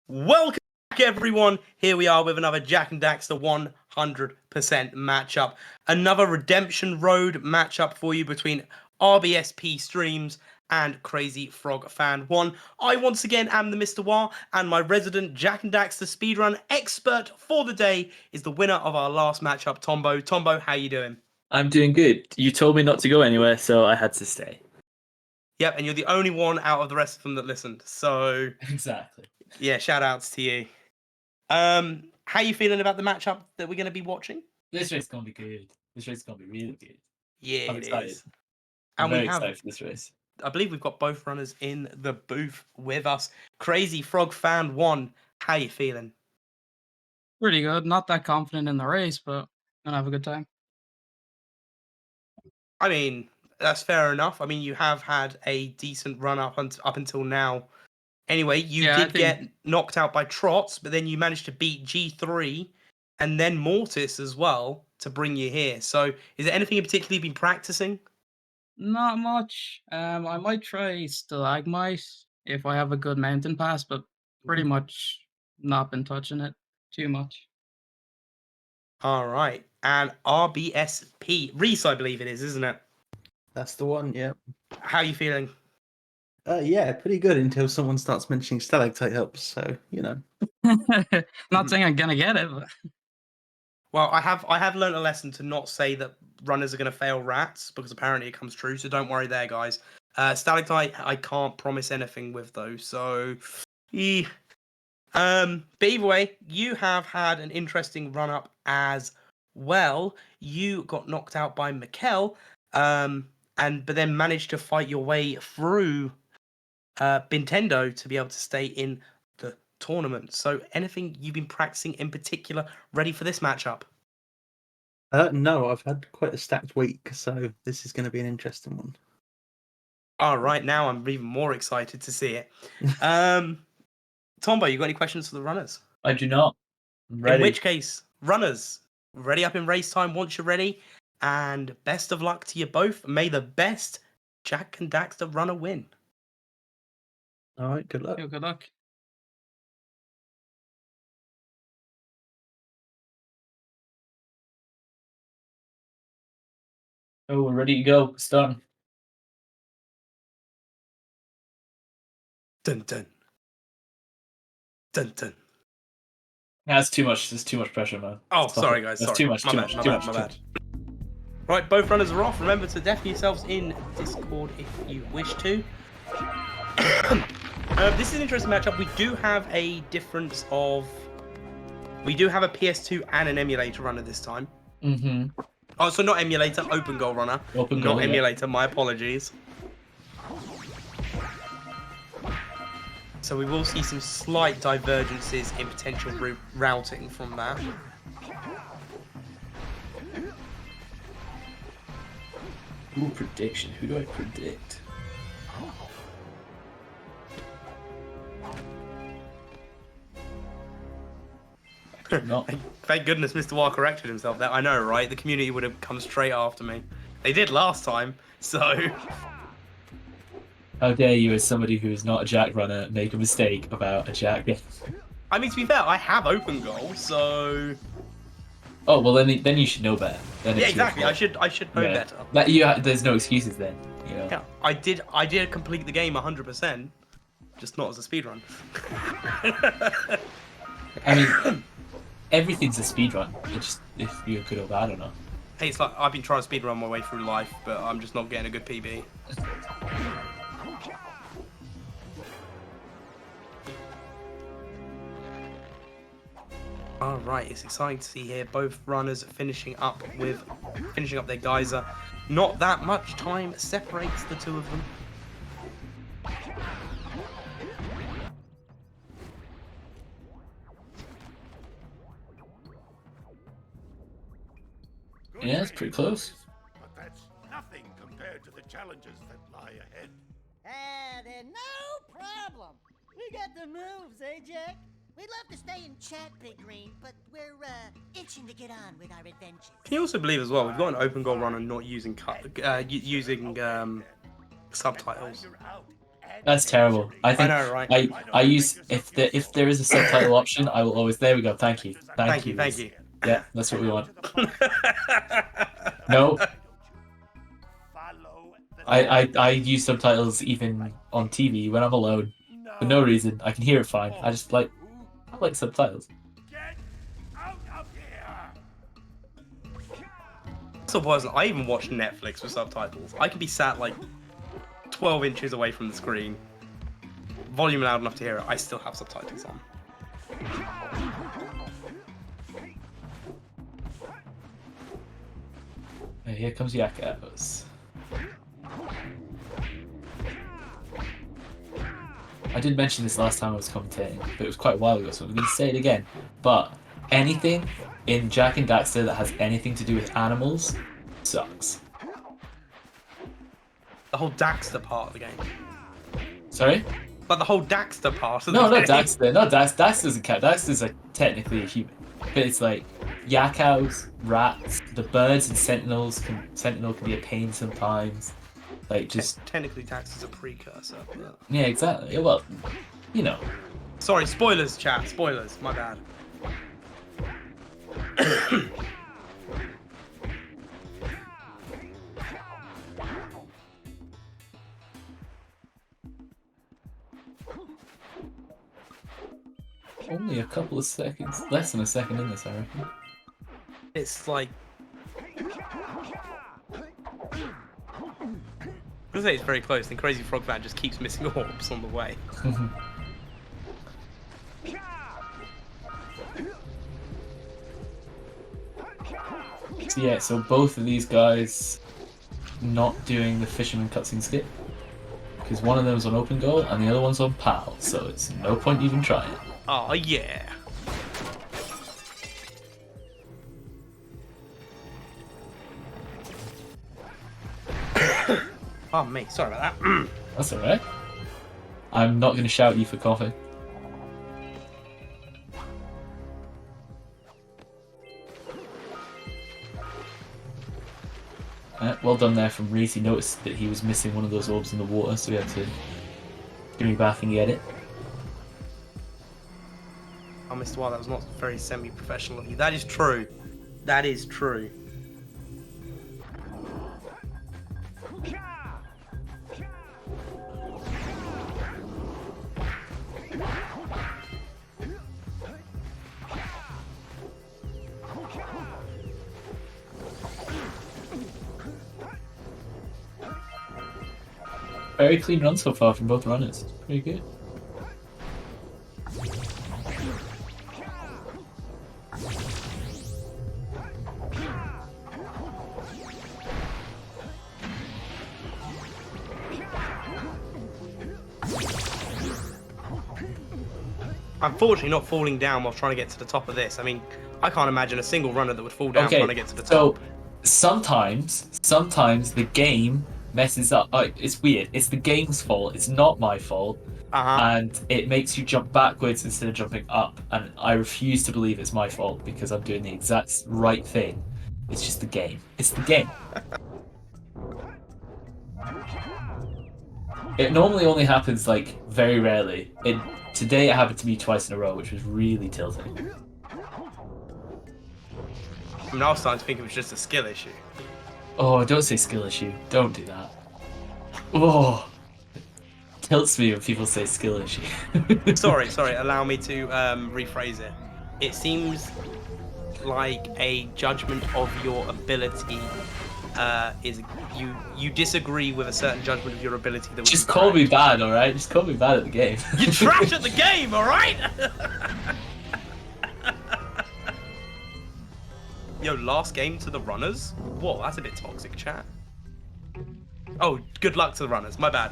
Welcome back, everyone. Here we are with another Jak and Daxter 100% matchup. Another Redemption Road matchup for you between RBSP Streams and crazyfrogfan1. I once again am the Mr. War, and my resident Jak and Daxter speedrun expert for the day is the winner of our last matchup, Tombo. Tombo, how you doing? I'm doing good. You told me not to go anywhere, so I had to stay. Yep, and you're the only one out of the rest of them that listened. So Exactly. yeah, shout outs to you. How you feeling about the matchup that we're going to be watching? This race is gonna be good. This race is gonna be really good. Yeah, I'm it excited. is. I'm And very we have, excited for this race. I believe we've got both runners in the booth with us. Crazy Frog Fan 1, how you feeling? Pretty good. Not that confident in the race, but gonna have a good time. I mean, that's fair enough. I mean, you have had a decent run up until now. Anyway, you Yeah, I did think- get knocked out by Trots, but then you managed to beat G3 and then Mortis as well to bring you here. So, is there anything in particular you've been practicing? Not much. I might try stalagmite if I have a good mountain pass, but pretty much not been touching it too much. All right. And RBSP, Reese, I believe it is, isn't it? That's the one, yeah. How are you feeling? Yeah, pretty good until someone starts mentioning stalactite helps, so, you know. Not saying I'm gonna get it, but Well, I have learned a lesson to not say that runners are going to fail rats, because apparently it comes true, so don't worry there, guys. Stalactite, I can't promise anything with those, so... But either way, you have had an interesting run-up as well. You got knocked out by Mikkel, but then managed to fight your way through Nintendo to be able to stay in the tournament. So anything you've been practicing in particular ready for this matchup? No, I've had quite a stacked week, so this is going to be an interesting one. All right, now I'm even more excited to see it. Tombo, you got any questions for the runners? I do not. I'm ready. In which case, runners, ready up in race time once you're ready. And best of luck to you both. May the best Jak and Daxter runner win. All right, good luck. yeah, good luck. Oh, we're ready to go. Starting. Dun dun. Dun dun. That's too much. There's too much pressure, man. Oh, Stop sorry, it. guys. That's Sorry. too much. My Too bad, much. my Too bad, much. my Too bad. much. Right, both runners are off. Remember to deafen yourselves in Discord if you wish to. This is an interesting matchup. We do have a difference of... We do have a PS2 and an emulator runner this time. Mm-hmm. Oh, so not emulator, open goal runner. Open not goal, yeah. emulator, my apologies. So we will see some slight divergences in potential routing from that. Ooh, prediction. Who do I predict? No. Thank goodness Mr. War corrected himself there. I know, right? The community would have come straight after me. They did last time, so... How dare you, as somebody who is not a Jak runner, make a mistake about a Jak? I mean, to be fair, I have open goal, so... Oh well, then you should know better. Then Yeah, it's your exactly. fault. I should know Yeah. better. There's no excuses then. You know. Yeah, I did complete the game 100%, just not as a speedrun. I mean, everything's a speedrun. It's just if you're good or bad or not. Hey, it's like I've been trying to speedrun my way through life, but I'm just not getting a good PB. All right, it's exciting to see here both runners finishing up their geyser. Not that much time separates the two of them. Yeah, it's pretty close. But that's nothing compared to the challenges that lie ahead. They're no problem. We got the moves, eh, Jack? We'd love to stay in chat, Big Green, but we're itching to get on with our adventures. Can you also believe as well, we've got an open goal runner not using using subtitles. You're out That's terrible. I think know, right? I use if there is a subtitle option, I will always. There we go. Thank you. Thank you. Yeah, that's what we want. No, Follow the I use subtitles even on TV when I'm alone for no reason. I can hear it fine. I like subtitles. Get out of here! So was I even watch Netflix with subtitles? I can be sat like 12 inches away from the screen, volume loud enough to hear it. I still have subtitles on. Here comes Yakos. I did mention this last time I was commentating, but it was quite a while ago, so I'm going to say it again. But anything in Jak and Daxter that has anything to do with animals sucks. The whole Daxter part of the game. Sorry? But the whole Daxter part of No, the not game. Daxter. No, Daxter doesn't count. Daxter's like technically a human, but it's like Yakos, rats, the birds and Sentinel can be a pain sometimes. Like just Technically, Daxter's a precursor. But... yeah, exactly. Yeah, well, you know. Sorry, spoilers, chat. Spoilers. My bad. Only a couple of seconds, less than a second in this, I reckon. It's like. I was gonna say it's very close, then Crazy Frog Fan just keeps missing orbs on the way. So yeah, so both of these guys not doing the fisherman cutscene skip. Because one of them's on open goal and the other one's on PAL, so it's no point even trying. Oh yeah. Oh me, sorry about that. That's alright. I'm not going to shout at you for coughing. Well done there from Reese. He noticed that he was missing one of those orbs in the water, so he had to give me back and get it. Oh, Mr. Wild, that was not very semi-professional of you. That is true. That is true. Very clean run so far from both runners. Pretty good. Unfortunately, not falling down while trying to get to the top of this. I mean, I can't imagine a single runner that would fall down Okay, trying to get to the so top. sometimes the game messes up. It's weird. It's the game's fault. It's not my fault. And it makes you jump backwards instead of jumping up. And I refuse to believe it's my fault because I'm doing the exact right thing. It's just the game. It's the game. It normally only happens like very rarely. Today it happened to me twice in a row, which was really tilting. I mean, I was starting to think it was just a skill issue. Oh, don't say skill issue. Don't do that. Oh, tilts me when people say skill issue. Sorry. Allow me to rephrase it. It seems like a judgment of your ability. Is you disagree with a certain judgment of your ability that was Just call me bad, all right? Just call me bad at the game. You're trash at the game, all right? Yo, last game to the runners? Whoa, that's a bit toxic, chat. Oh, good luck to the runners. My bad.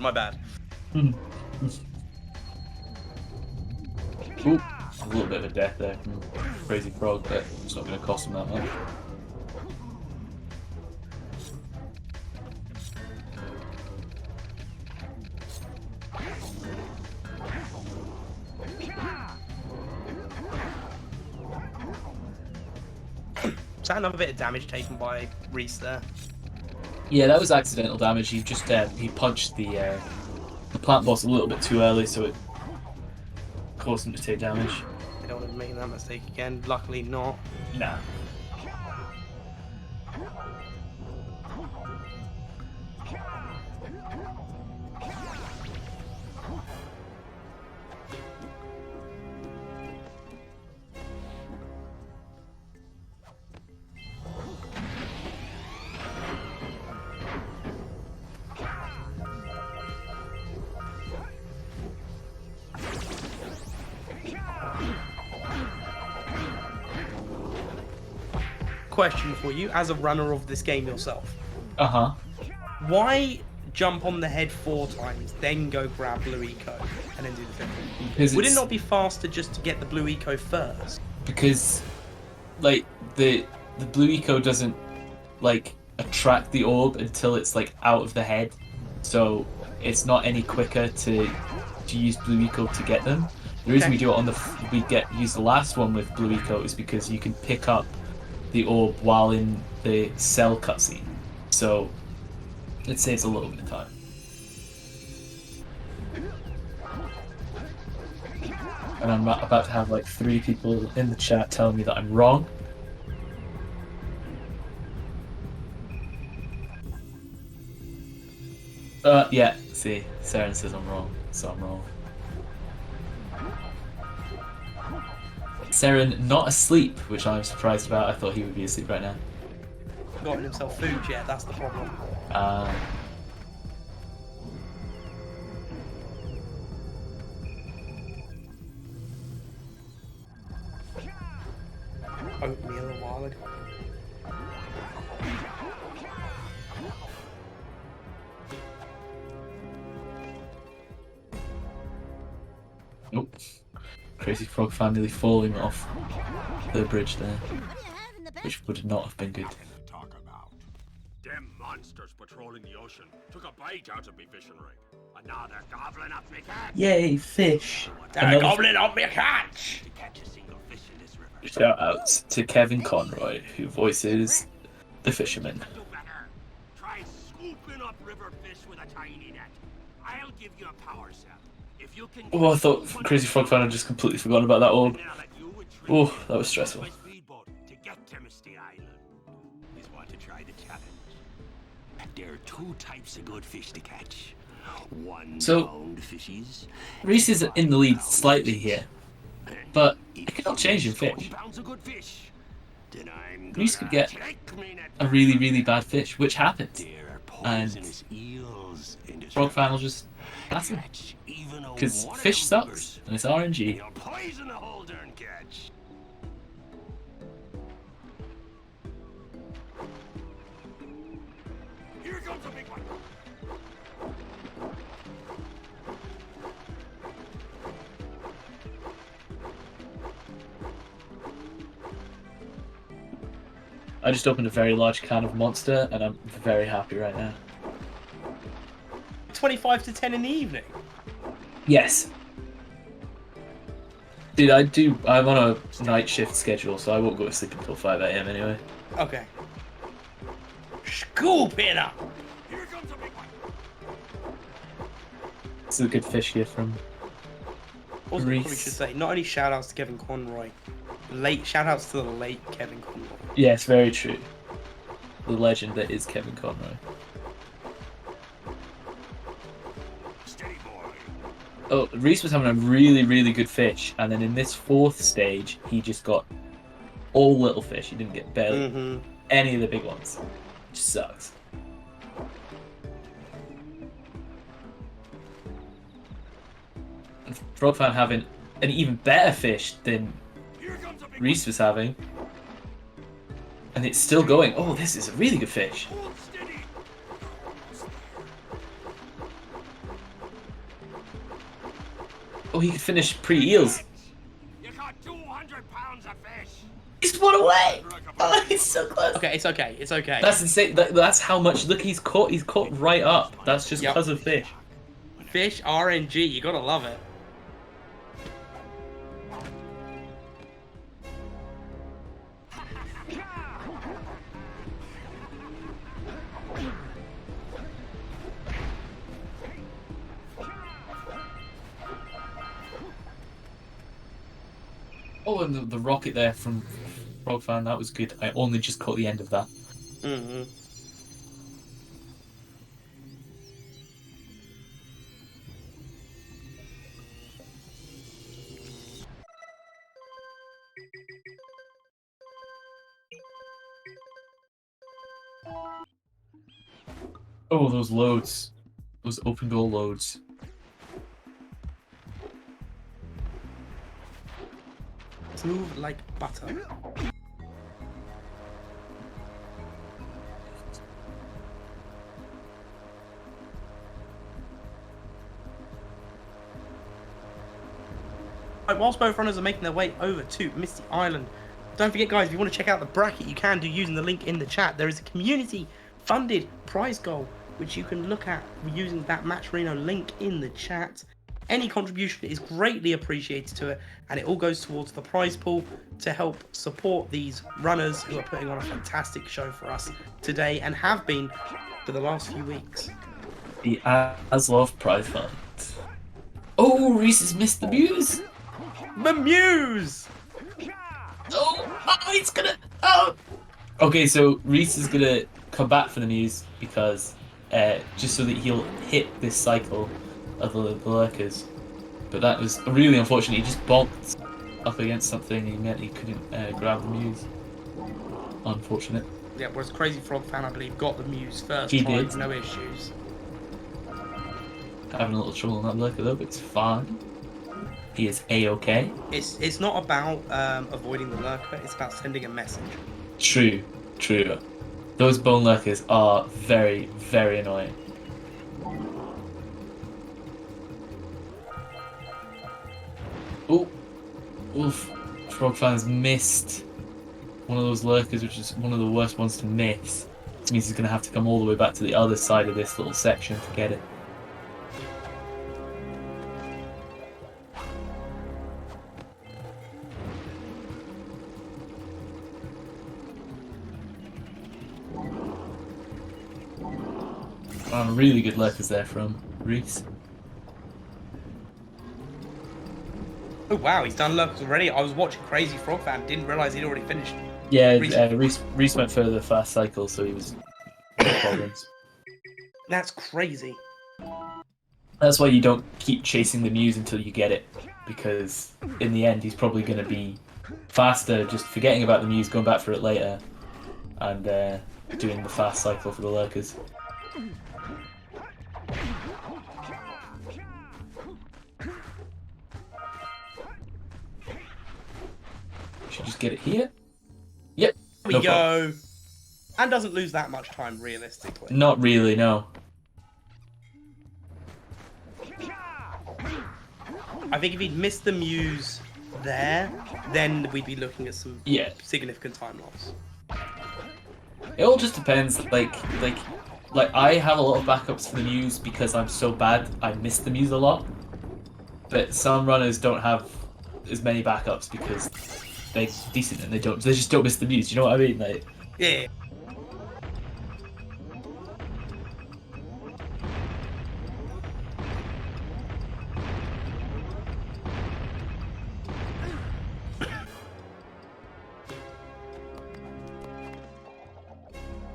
Ooh, a little bit of a death there from Crazy Frog, but it's not going to cost him that much. Is that another bit of damage taken by Reese there? Yeah, that was accidental damage. He just he punched the the plant boss a little bit too early, so it caused him to take damage. I don't want to make that mistake again. Luckily not. Nah. Question for you, as a runner of this game yourself. Uh-huh. Why jump on the head 4 times, then go grab blue eco, and then do the 5th? Because Would it not be faster just to get the blue eco first? Because, like, the blue eco doesn't, like, attract the orb until it's, like, out of the head. So it's not any quicker to use blue eco to get them. The reason we do it on use the last one with blue eco is because you can pick up the orb while in the cell cutscene, so it saves a little bit of time. And I'm about to have like 3 people in the chat telling me that I'm wrong. Yeah, see, Saren says I'm wrong, so I'm wrong. Saren not asleep, which I'm surprised about. I thought he would be asleep right now. Gotten himself food yet, that's the problem. Oatmeal a while ago. Nope. Crazy Frog fan nearly falling off the bridge there, which would not have been good. Talk about. Them monsters patrolling the ocean took a bite out of me fishing rig. And now they're gobbling up me catch. Yay, fish! They're gobbling up me catch! To catch a single fish in this river. Shout out to Kevin Conroy, who voices the fisherman. Do better. Try scooping up river fish with a tiny net. I'll give you a power cell. If you can. Oh, I thought Crazy Frog fan had just completely forgotten about that orb. Oh, that was stressful. To get to Misty Island. Just want to try the challenge. There are 2 types of good fish to catch. 1 pound fishies. Reese is in the lead slightly here, but it cannot change in fish. Reese could get a really, really bad fish, which happens, and Frog fan will just pass him. Because fish sucks, and it's RNG. Poison the whole darn catch. Here comes a big one. I just opened a very large can of Monster, and I'm very happy right now. 25 to 10 in the evening? Yes. Dude, I'm on a night shift schedule, so I won't go to sleep until 5 AM anyway. Okay. Scoop it up! Here comes a big one. This is a good fish here from Also, Reese. probably should say, not only shout-outs to Kevin Conroy, shout-outs to the late Kevin Conroy. Yes, very true. The legend that is Kevin Conroy. Steady boy. Oh, Reese was having a really, really good fish, and then in this 4th stage, he just got all little fish. He didn't get barely any of the big ones. Which sucks. And Frog fan having an even better fish than Reese was having. And it's still going. Oh, this is a really good fish. Hold steady. Oh, he could finish pre-eels. You caught 200 pounds of fish. He's one away. Oh, he's so close. Okay, it's okay, it's okay. That's insane. That's how much. Look, he's caught right up. That's just because of fish. Fish RNG, you gotta love it. Oh, and the rocket there from Frogfan, that was good. I only just caught the end of that. Mm-hmm. Oh, those loads. Those open goal loads. Smooth like butter. Right, whilst both runners are making their way over to Misty Island, don't forget, guys, if you want to check out the bracket, you can do using the link in the chat. There is a community-funded prize goal, which you can look at using that Match Reno link in the chat. Any contribution is greatly appreciated to it, and it all goes towards the prize pool to help support these runners who are putting on a fantastic show for us today and have been for the last few weeks. The Aslov prize fund. Oh, Reese has missed the Muse! The Muse! Oh, he's gonna... Oh! Okay, so Reese is gonna come back for the Muse because just so that he'll hit this cycle of the lurkers. But that was really unfortunate. He just bonked up against something. He meant he couldn't grab the Muse. Unfortunate. Yeah, whereas Crazy Frog Fan, I believe, got the Muse first He try, did. no issues. Having a little trouble on that lurker though, but it's fine. He is A-okay. It's not about avoiding the lurker, it's about sending a message. True, true. Those bone lurkers are very, very annoying. Oh, oof. Frog Fan's missed one of those lurkers, which is one of the worst ones to miss. This means he's going to have to come all the way back to the other side of this little section to get it. Really good lurkers there from Reese. Oh wow, he's done lurkers already. I was watching Crazy Frog Fan, didn't realise he'd already finished. Yeah, Reese went further fast cycle, so he was no problems. That's crazy. That's why you don't keep chasing the Muse until you get it, because in the end he's probably going to be faster, just forgetting about the Muse, going back for it later, and doing the fast cycle for the lurkers. Should just get it here. Yep. There we go. And doesn't lose that much time, realistically. Not really, no. I think if he'd missed the Muse there, then we'd be looking at some significant time loss. It all just depends. Like I have a lot of backups for the Muse because I'm so bad. I miss the Muse a lot. But some runners don't have as many backups because they're decent and they just don't miss the Muse. You know what I mean? Like, yeah.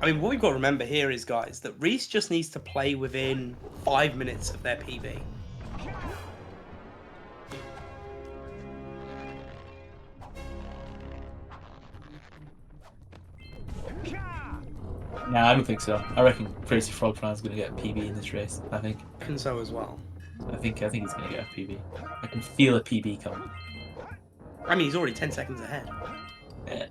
I mean, what we've got to remember here is, guys, that Reese just needs to play within 5 minutes of their PB. nah, I don't think so. I reckon Crazy Frog Fan's going to get a PB in this race. I think. I reckon so as well. I think he's going to get a PB. I can feel a PB coming. I mean, he's already 10 seconds ahead. Yeah.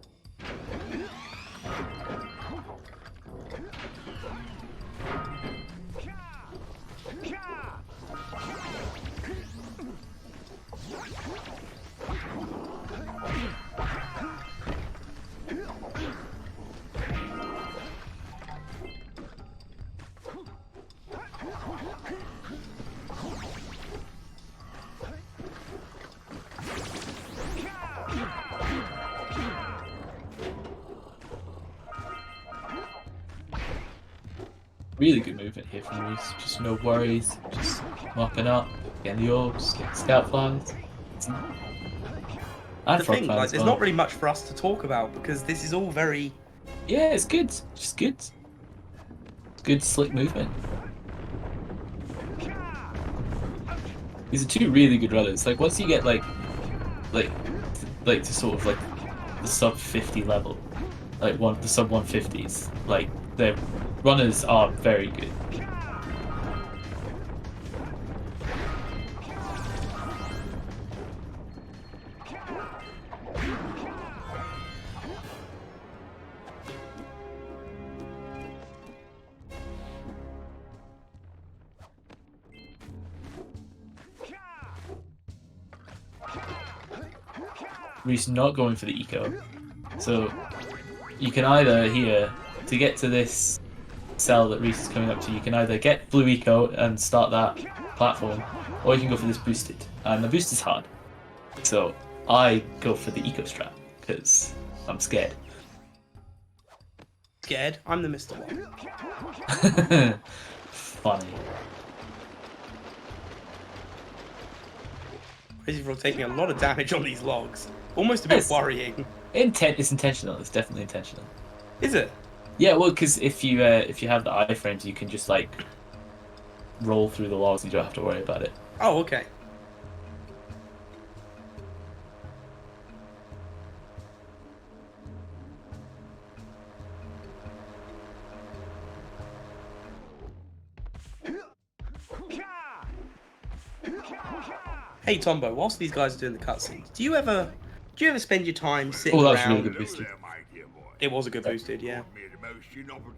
Really good movement here from Reese. Just no worries. Just mopping up, getting the orbs, getting scout flies. And the thing, Frogfan like, as there's well. not really much for us to talk about because this is all very. Yeah, it's good. Just good. It's good, slick movement. These are two really good runners. Like once you get like to sort of like the sub 50 level, like the sub 150s, like their runners are very good. Reese not going for the eco, so you can either here to get to this cell that Reese is coming up to. You can either get blue eco and start that platform, or you can go for this boosted, and the boost is hard. So I go for the eco strat because I'm scared. Scared? I'm the Mr. One. Funny. Crazy Frog taking a lot of damage on these logs. Almost a bit worrying. It's intentional. It's definitely intentional. Is it? Yeah, well, because if you have the iframes, you can just like roll through the logs. And you don't have to worry about it. Oh, okay. Hey Tombo, whilst these guys are doing the cutscenes, do you ever spend your time sitting Oh, that was around? really good boosted. It was a good boosted, yeah.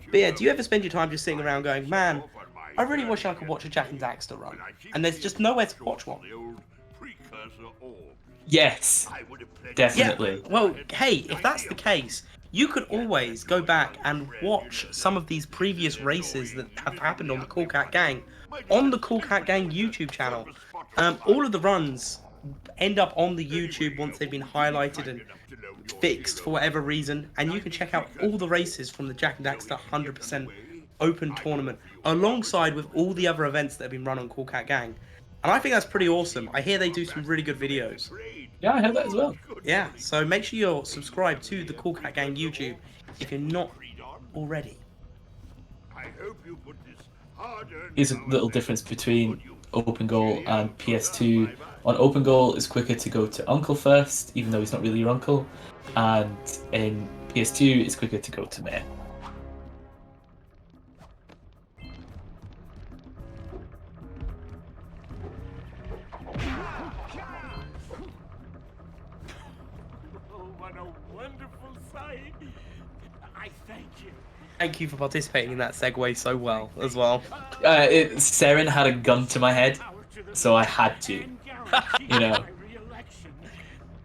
But yeah, do you ever spend your time just sitting around going, man, I really wish I could watch a Jak and Daxter run, and there's just nowhere to watch one? Yes, definitely. Yeah, well, hey, if that's the case, you could always go back and watch some of these previous races that have happened on the Cool Cat Gang on the Cool Cat Gang YouTube channel. All of the runs end up on the YouTube once they've been highlighted and fixed for whatever reason, and you can check out all the races from the Jak and Daxter 100% open tournament alongside with all the other events that have been run on Cool Cat Gang. And I think that's pretty awesome. I hear they do some really good videos. Yeah, I heard that as well. Yeah, so make sure you're subscribed to the Cool Cat Gang YouTube if you're not already. Here's a little difference between Open Goal and PS2. On Open Goal, it's quicker to go to Uncle first, even though he's not really your uncle. And in PS2, it's quicker to go to Mayor. What a wonderful sight! I thank you. Thank you for participating in that segue so well as well. Saren had a gun to my head, so I had to. You know.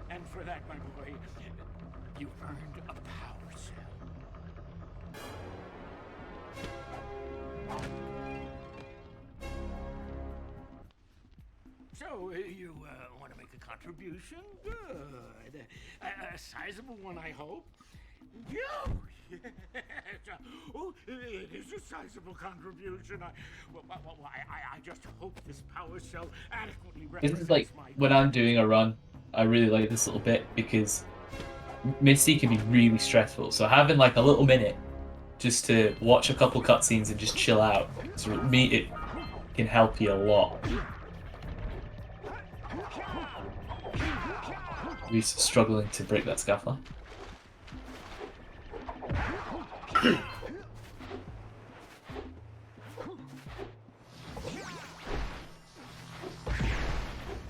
And for that, my boy, you earned a power cell. So, you want to make a contribution? Good. A sizable one, I hope. Oh, it is a sizable contribution. I just hope this power cell adequately This represents is like when I'm doing a run, I really like this little bit because Misty can be really stressful. So having like a little minute just to watch a couple cutscenes and just chill out, so it can help you a lot. He's struggling to break that scaffold.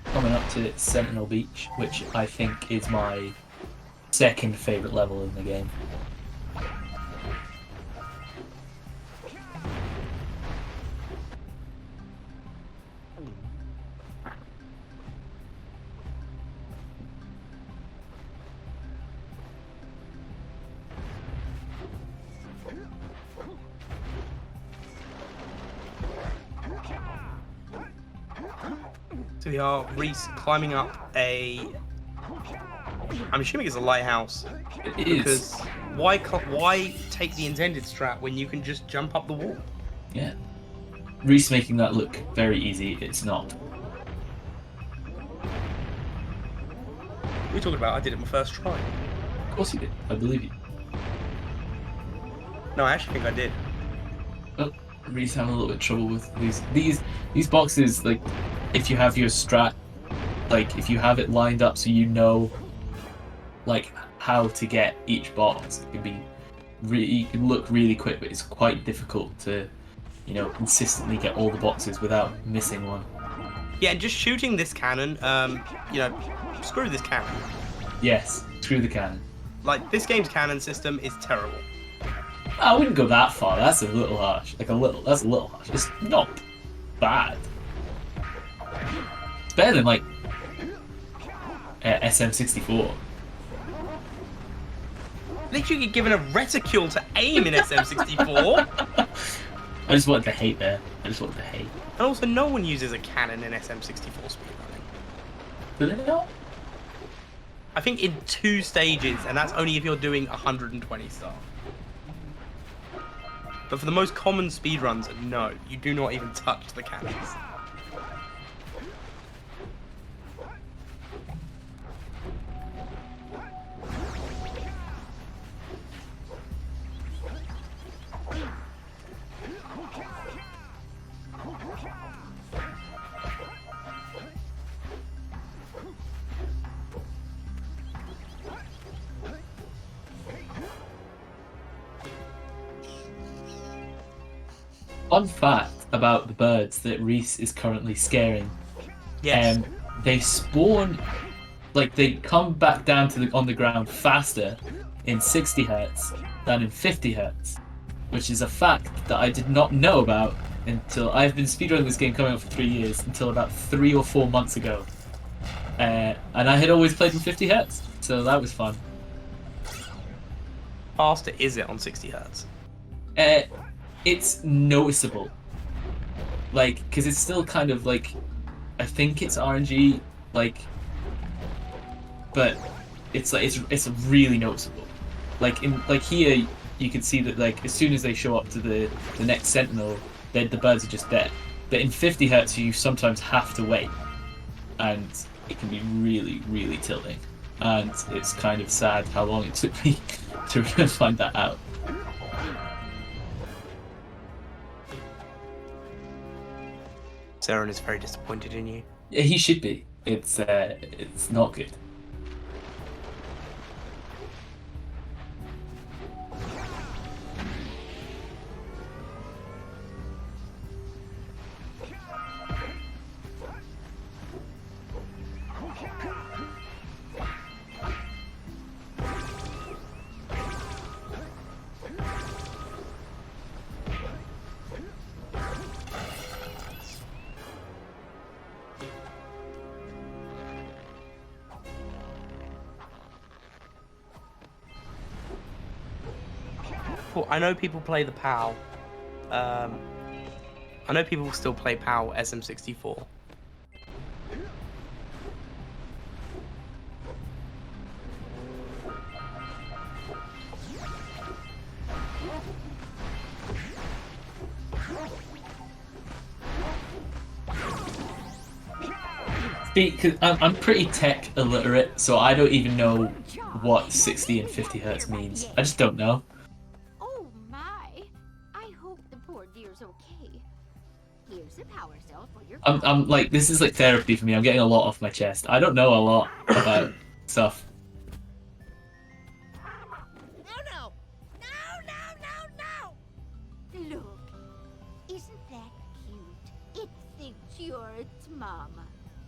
Coming up to Sentinel Beach, which I think is my second favourite level in the game. So we are Reese climbing up I'm assuming it's a lighthouse. It is. Because why take the intended strat when you can just jump up the wall? Yeah. Reese making that look very easy, it's not. are you talking about? I did it my first try. Of course you did. I believe you. No, I actually think I did. Oh, Reese having a little bit of trouble with these boxes. Like, if you have your strat, like if you have it lined up so you know, like how to get each box, it can be you can look really quick, but it's quite difficult to, you know, consistently get all the boxes without missing one. Yeah, and just shooting this cannon, you know, screw this cannon. Yes, screw the cannon. Like, this game's cannon system is terrible. I wouldn't go that far. That's a little harsh. That's a little harsh. It's not bad. It's better than like SM64. At least you get given a reticule to aim in SM64. I just wanted to hate there. I just wanted to hate. And also, no one uses a cannon in SM64 speedrunning. Do they not? I think in 2 stages, and that's only if you're doing 120 star. But for the most common speedruns, no, you do not even touch the cannons. Fun fact about the birds that Reese is currently scaring. Yes. They spawn, like they come back down to on the ground faster in 60 hertz than in 50 hertz, which is a fact that I did not know about until I've been speedrunning this game coming up for 3 years, until about 3 or 4 months ago. And I had always played in 50 hertz, so that was fun. Faster is it on 60 hertz? It's noticeable, like, because it's still kind of like, I think it's RNG, like, but it's like it's really noticeable. Like here, you can see that like as soon as they show up to the next sentinel, the birds are just dead. But in 50 hertz, you sometimes have to wait, and it can be really, really tilting. And it's kind of sad how long it took me to find that out. Saren is very disappointed in you. Yeah, he should be. It's not good. I know people play the PAL. I know people still play PAL SM64. See, cause I'm pretty tech illiterate, so I don't even know what 60 and 50 hertz means. I just don't know. I'm like, this is like therapy for me. I'm getting a lot off my chest. I don't know a lot about stuff. No! Look, isn't that cute? It thinks you're its mama.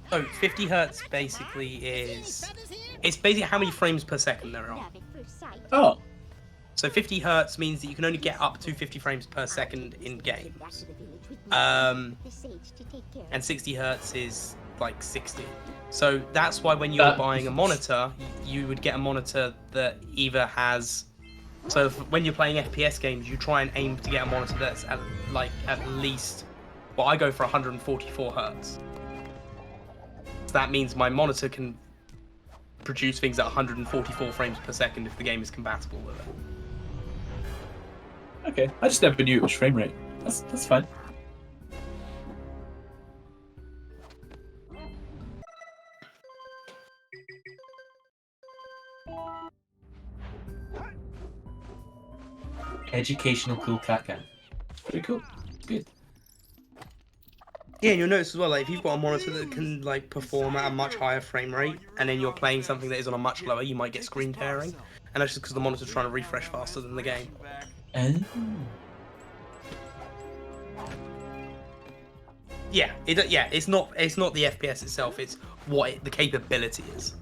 So 50 hertz basically is... It's basically how many frames per second there are. Oh. So 50 hertz means that you can only get up to 50 frames per second in games. And 60 hertz is like 60. So that's why when you're buying a monitor, you would get a monitor that either has... So when you're playing FPS games, you try and aim to get a monitor that's at least... Well, I go for 144 hertz. So that means my monitor can produce things at 144 frames per second if the game is compatible with it. Okay, I just never knew it was frame rate. That's fine. Educational cool cat cam. Pretty cool. Good. Yeah, and you'll notice as well, like, if you've got a monitor that can like perform at a much higher frame rate, and then you're playing something that is on a much lower, you might get screen tearing, and that's just because the monitor's trying to refresh faster than the game. And Yeah, it's not the FPS itself, it's what the capability is.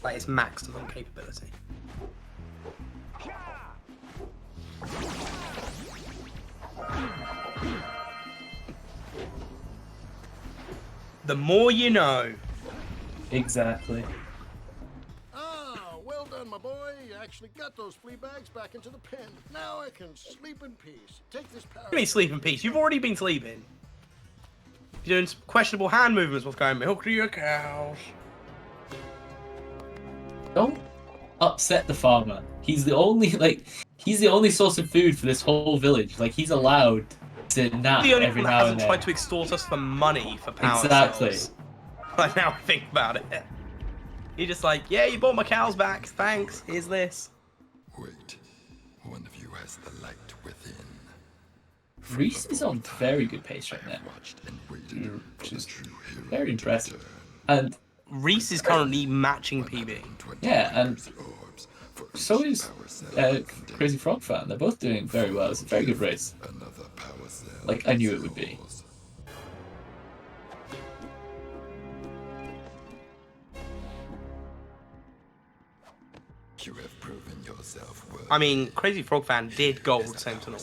Like, it's maximum capability. The more you know. exactly. Ah, well done, my boy. You actually got those flea bags back into the pen. Now I can sleep in peace. Take this power. What do you mean sleep in peace? You've already been sleeping. You're doing some questionable hand movements. What's going on? Milk to your cows. Don't upset the farmer. He's the only source of food for this whole village. Like, he's allowed to nap The only every one that now and hasn't then. tried to extort us for money for power Exactly. cells. Like, now I think about it. You're just like, yeah, you bought my cows back. Thanks. Here's this. Wait, one of you has the light within. Reese is on very good pace right now, Watched and waited which for is the true hero very to impressive. return. And Reese is currently matching PB. 120 yeah, and orbs for so each is power cell Crazy Frog Fan. They're both doing very well. It's a very good race. another power cell. Like I knew it would be. cells. You have proven yourself worthy. I mean, Crazy Frog Fan did gold Sentinel.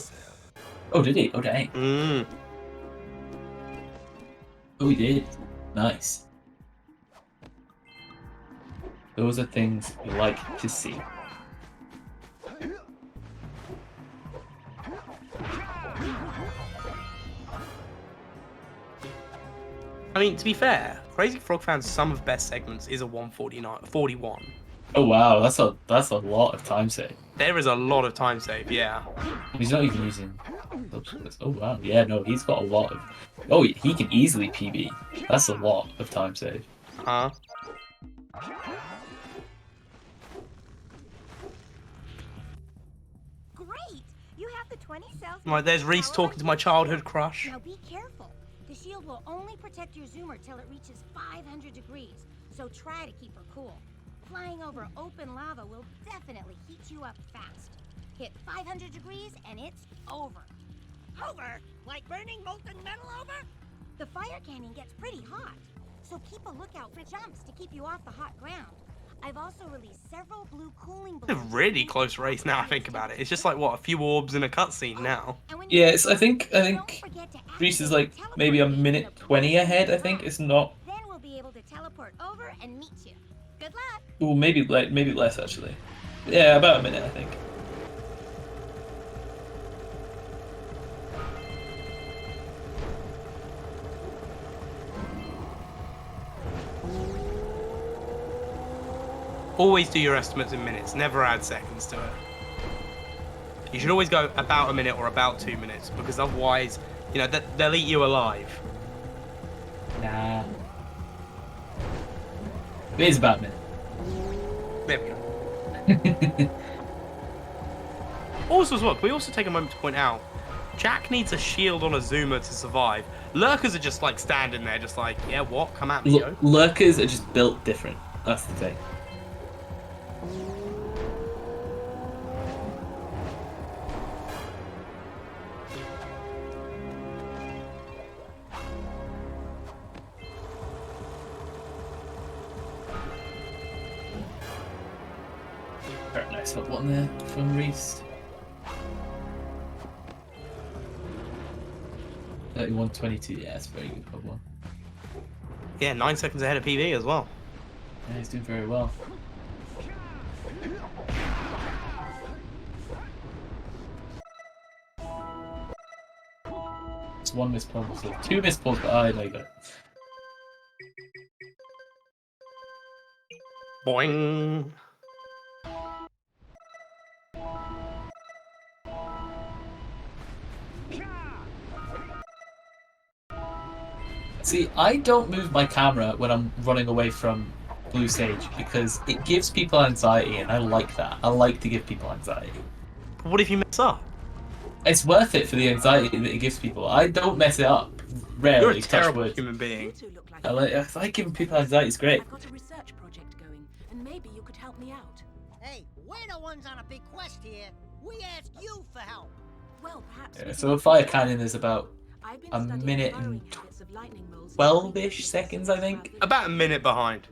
Oh, did he? Oh, dang. Mm. Oh, he did. Nice. Those are things we like to see. I mean, to be fair, Crazy Frog Fan's sum of best segments is a 141. Oh wow, that's a lot of time save. There is a lot of time save, yeah. He's not even using. Oh wow, yeah, no, he's got a lot of. Oh, he can easily PB. That's a lot of time save. Huh? Great! You have the 20 cells. Right, there's Reese talking to my childhood crush. Now be careful. The shield will only protect your zoomer till it reaches 500 degrees, so try to keep her cool. Flying over open lava will definitely heat you up fast. Hit 500 degrees and it's over. Over? Like burning molten metal over? The fire canyon gets pretty hot, so keep a lookout for jumps to keep you off the hot ground. I've also released several blue cooling It's a balloons. really close race now I think about it. It's just like, what, a few orbs in a cutscene now. And when you Yeah, get it's, I think don't forget to Reese is activate like the maybe a teleport minute gate in the 20 ahead. I blue think box. it's not. Then we'll be able to teleport over and meet you. Good luck. Ooh, maybe less actually. Yeah, about a minute I think. Always do your estimates in minutes, never add seconds to it. You should always go about a minute or about 2 minutes, because otherwise, you know, they'll eat you alive. Nah. It is about a minute. There we go. Also as well, can we also take a moment to point out, Jak needs a shield on a zoomer to survive. Lurkers are just like standing there, just like, yeah, what? Come at me, yo. Lurkers are just built different. That's the thing. Very nice hot one there from Reese. 31-22, yeah, that's a very good hot one. Yeah, 9 seconds ahead of PB as well. Yeah, he's doing very well. It's one missed pull, so 2 missed pulls, but I know you got it. Boing. See, I don't move my camera when I'm running away from Blue Sage because it gives people anxiety, and I like that. I like to give people anxiety. But what if you mess up? It's worth it for the anxiety that it gives people. I don't mess it up. Rarely. You're a touch terrible wood. human being. I like giving people anxiety. It's great. I've got a research project going, and maybe you could help me out. Hey, we're the ones on a big quest here. We asked you for help. Well, perhaps. Yeah, so a fire cannon is about I've been a studying minute burrowing and habits of lightning moles in 12-ish previous seconds, I think. rabbit About a minute behind.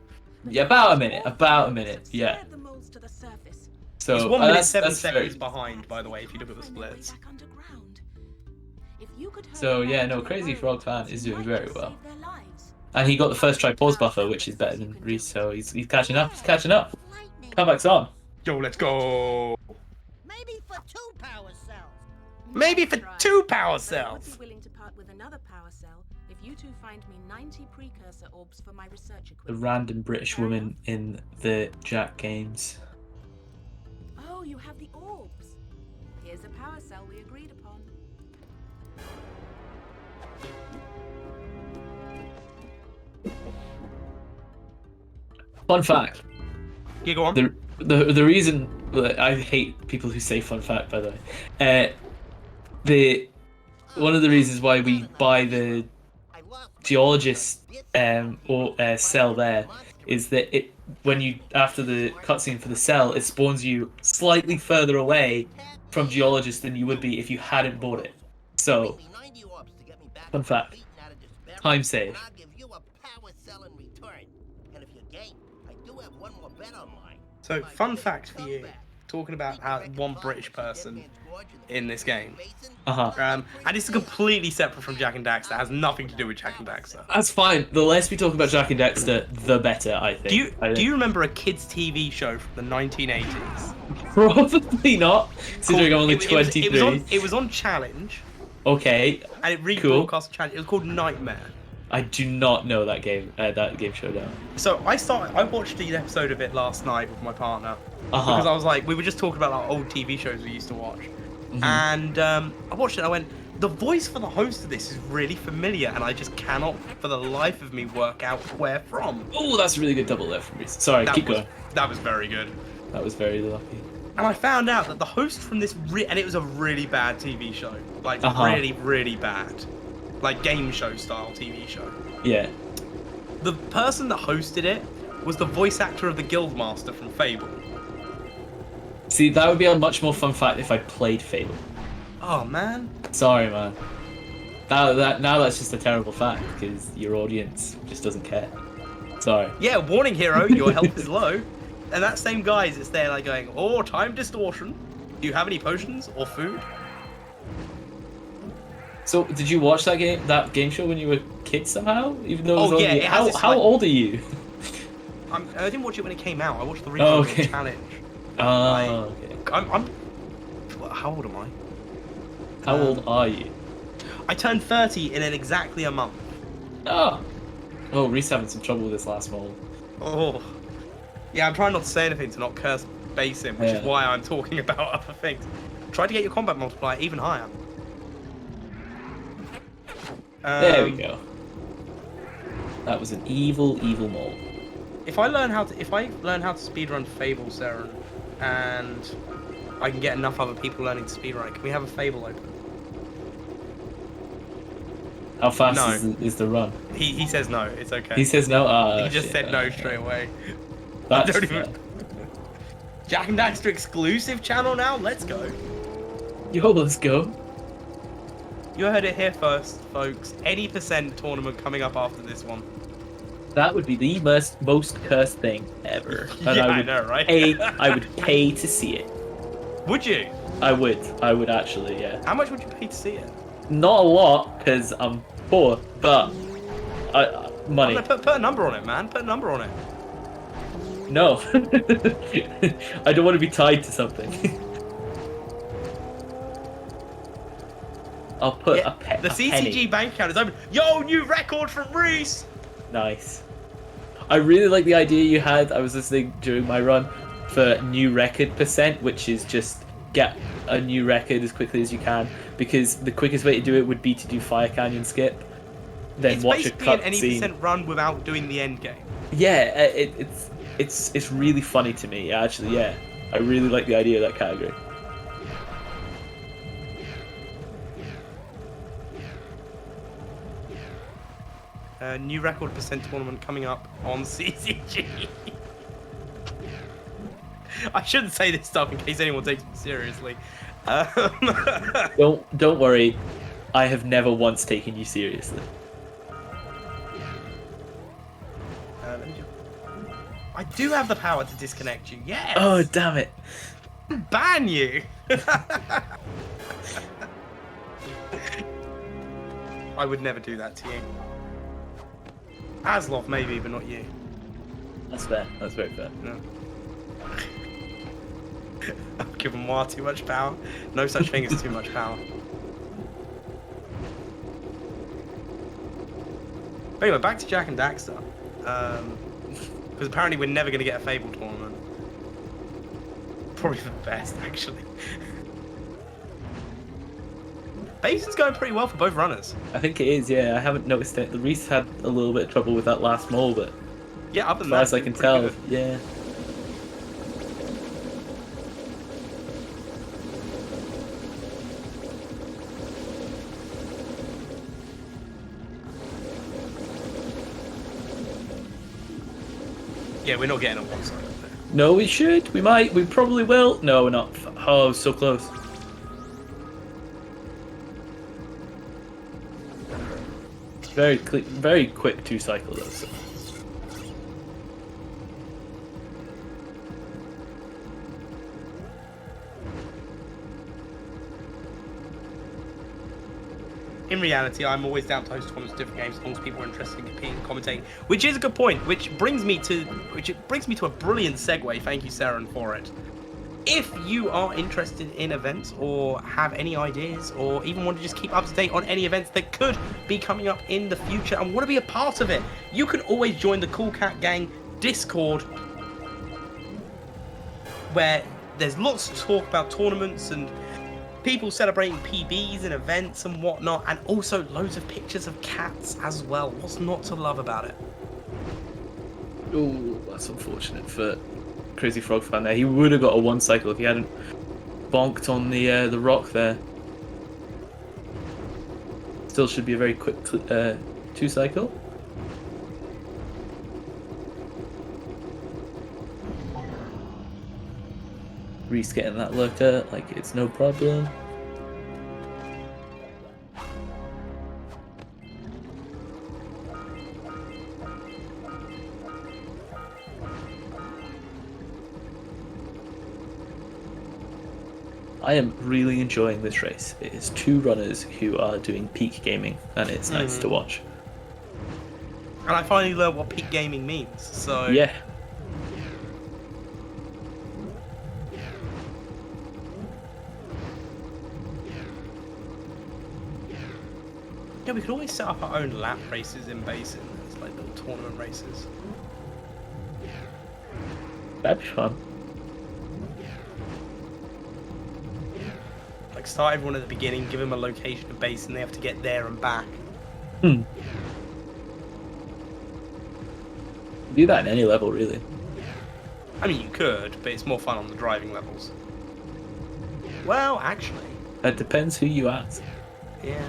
Yeah, about a minute. About a minute. Yeah. Spread the moles to the surface. So It's 1 minute that's 7 very- seconds behind, by the way, if you look at the Find their way splits. back underground. If you could hurry So them yeah, up no, to Crazy their Frog burrows, Fan is you doing might very just well. save their lives. And he got the first try pause buffer, which is better than Reese, so he's catching up. He's catching up. Lightning. Comeback's on. Yo, let's go. Maybe for 2 power cells. Maybe for Try. 2 power But I would cells. be willing to part with another power cell if you two find me 90 precursor orbs for my research The equipment. random British woman in the Jak games. Oh, you have the orbs. Here's a power cell we agreed upon. Fun fact. You go on. The reason I hate people who say fun fact, by the way, one of the reasons why we buy the geologist cell there is that it when you after the cutscene for the cell, it spawns you slightly further away from geologist than you would be if you hadn't bought it. So, fun fact, time save. So, fun fact for you, talking about how one British person in this game. And it's completely separate from Jak and Daxter. It has nothing to do with Jak and Daxter. That's fine. The less we talk about Jak and Daxter, the better, I think. Do you remember a kids' TV show from the 1980s? Probably not, considering I'm only 23. It was on Challenge. Okay. And it rebroadcast Challenge. It was called Nightmare. I do not know that game show now. So I watched the episode of it last night with my partner because I was like, we were just talking about like old TV shows we used to watch, and I watched it. I went, the voice for the host of this is really familiar, and I just cannot, for the life of me, work out where from. Oh, that's a really good double there from me. Sorry, keep going. That was very good. That was very lucky. And I found out that the host from this, and it was a really bad TV show, like really, really bad. Like game show style TV show. Yeah. The person that hosted it was the voice actor of the Guildmaster from Fable. See, that would be a much more fun fact if I played Fable. Oh man. Sorry, man. Now that's just a terrible fact because your audience just doesn't care. Sorry. Yeah, warning hero, your health is low. And that same guy is there like going, oh, time distortion. Do you have any potions or food? So, did you watch that game show when you were kids somehow? Even though it was Oh, yeah, only... it has this, How like- old are you? I didn't watch it when it came out. I watched the Oh, rerun okay. of the challenge. Okay. I'm. How old am I? How old are you? I turned 30 in exactly a month. Oh, Reese having some trouble with this last mole. Oh. Yeah, I'm trying not to say anything to not curse base him, which is why I'm talking about other things. Try to get your combat multiplier even higher. There we go. That was an evil, evil mole. If I learn how to speedrun Fable, Saren, and I can get enough other people learning to speedrun, can we have a Fable open? How fast is the run? He says no. It's okay. He says no. He just said no straight away. That's I don't fair. even... Jak and Daxter exclusive channel now. Let's go. Yo, let's go. You heard it here first, folks. Any percent tournament coming up after this one. That would be the most cursed thing ever. And Yeah, I I would know, right? I would pay to see it. Would you? I would actually, yeah. How much would you pay to see it? Not a lot, because I'm poor, but money. Put a number on it, man. Put a number on it. No. I don't want to be tied to something. I'll put a The CCG penny. bank account is open. Yo, new record from Reese! Nice. I really like the idea you had. I was listening during my run for new record percent, which is just get a new record as quickly as you can, because the quickest way to do it would be to do Fire Canyon skip, then It's watch a basically an any cutscene. percent run without doing the end game. Yeah, it's really funny to me, actually. Yeah, I really like the idea of that category. New record % tournament coming up on CCG. I shouldn't say this stuff in case anyone takes me seriously. Don't worry, I have never once taken you seriously. I do have the power to disconnect you. Yes. Oh damn it! Ban you. I would never do that to you. Aslov maybe, but not you. That's fair. That's very fair. No. I've given War too much power. No such thing as too much power. But anyway, back to Jak and Daxter. Because apparently we're never going to get a Fable tournament. Probably for the best, actually. Basin's going pretty well for both runners. I think it is, yeah. I haven't noticed it. The Reese had a little bit of trouble with that last mole, but yeah, other than as far that, as I can tell, good. yeah. Yeah, we're not getting a one cycle there. No, we should. We might. We probably will. No, we're not. Oh, so close. Very quick 2 cycle though. So. In reality, I'm always down to host tournaments, different games, as long as people are interested in competing and commentating. Which is a good point. Which brings me to a brilliant segue. Thank you, Saren, for it. If you are interested in events or have any ideas or even want to just keep up to date on any events that could be coming up in the future and want to be a part of it, you can always join the Cool Cat Gang Discord, where there's lots to talk about tournaments and people celebrating PBs and events and whatnot, and also loads of pictures of cats as well. What's not to love about it? Oh, that's unfortunate for Crazy Frog Fan there. He would have got a 1 cycle if he hadn't bonked on the rock there. Still should be a very quick 2 cycle. Reese getting that lurker like it's no problem. I am really enjoying this race. It is 2 runners who are doing peak gaming, and it's nice to watch. And I finally learned what peak gaming means, so... Yeah. Yeah, we could always set up our own lap races in Basin. It's like little tournament races. That'd be fun. Like start everyone at the beginning, give them a location of Basin, they have to get there and back. Do that in any level, really. I mean, you could, but it's more fun on the driving levels. Well, actually. It depends who you ask. Yeah.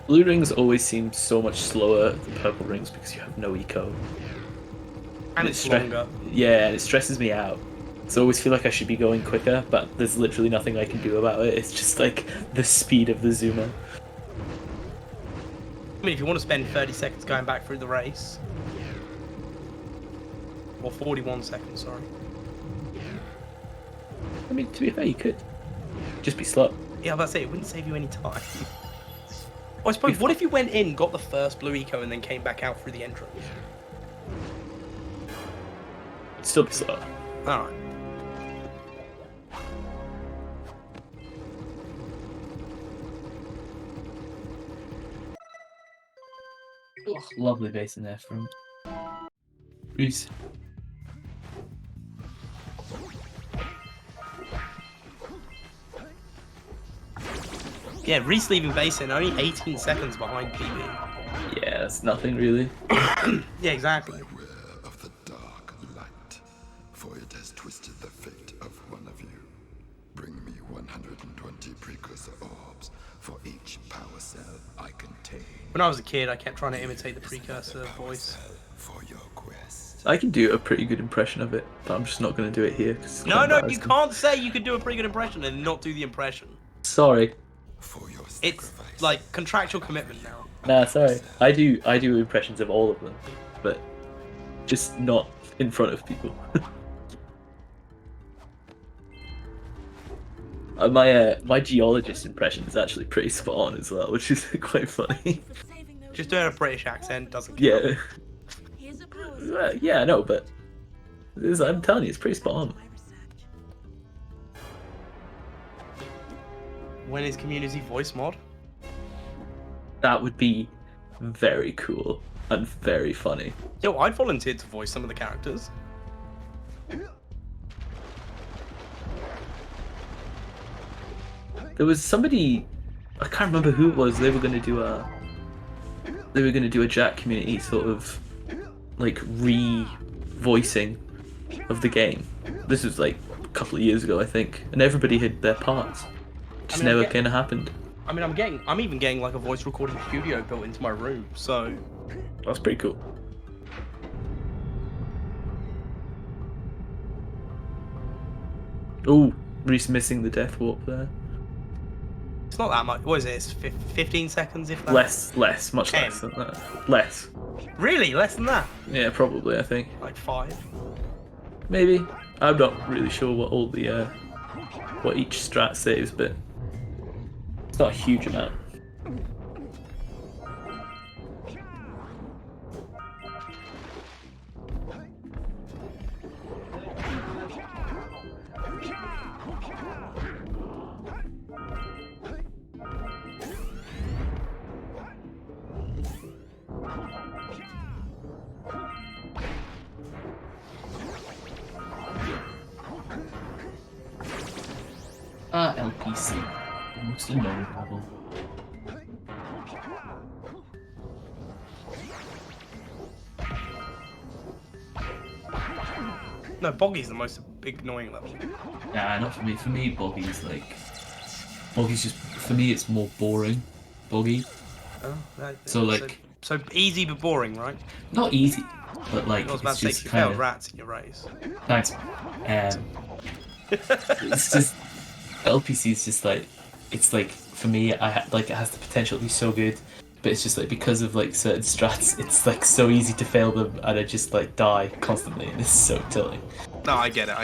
Blue rings always seem so much slower than purple rings because you have no eco. And it's longer. Yeah, and it stresses me out. So I always feel like I should be going quicker, but there's literally nothing I can do about it. It's just like the speed of the zoomer. I mean, if you want to spend 30 seconds going back through the race. Or 41 seconds, sorry. I mean, to be fair, you could. Just be slow. Yeah, I was about to say, it wouldn't save you any time. I suppose, what if you went in, got the first blue eco, and then came back out through the entrance? It'd still be slow. Alright. Oh, lovely bass in there from Reese. Yeah, Reese leaving base in only 18 seconds behind PB. Yeah, that's nothing really. Yeah, exactly. Beware of the dark light, for it has twisted the fate of one of you. Bring me 120 precursor orbs for each power cell I contain. When I was a kid, I kept trying to imitate the precursor voice. For your quest. I can do a pretty good impression of it, but I'm just not going to do it here. No, you can't say you could do a pretty good impression and not do the impression. Sorry. For your It's like contractual commitment now. Nah, sorry. I do impressions of all of them, but just not in front of people. My geologist impression is actually pretty spot on as well, which is quite funny. Just doing a British accent doesn't Yeah. count. Yeah, I know, but I'm telling you, it's pretty spot on. When is community voice mod? That would be very cool and very funny. Yo, I'd volunteer to voice some of the characters. There was somebody, I can't remember who it was. They were going to do a Jak community sort of like re-voicing of the game. This was like a couple of years ago, I think, and everybody had their parts. Just never kind of happened. I mean, I'm even getting like a voice recording studio built into my room, so That's pretty cool. Oh, Reese missing the death warp there. it's not that much. What is it? It's 15 seconds, if that. Less, much 10. less than that. Less. Really? Less than that? Yeah, probably. I think Like 5. maybe. I'm not really sure what all the what each strat saves, but it's not a huge amount. LPC, most annoying level. No, Boggy's the most big annoying level. Nah, not for me. For me, Boggy's just, for me, it's more boring. Boggy. Oh, right. So like, so easy but boring, right? not easy, but like I was about it's to say just you kind failed of. rats in your race. Thanks. It's just LPC is just like, it's like for me, it has the potential to be so good, but it's just like because of like certain strats, it's like so easy to fail them, and I just like die constantly, and it's so tilting. No, I get it.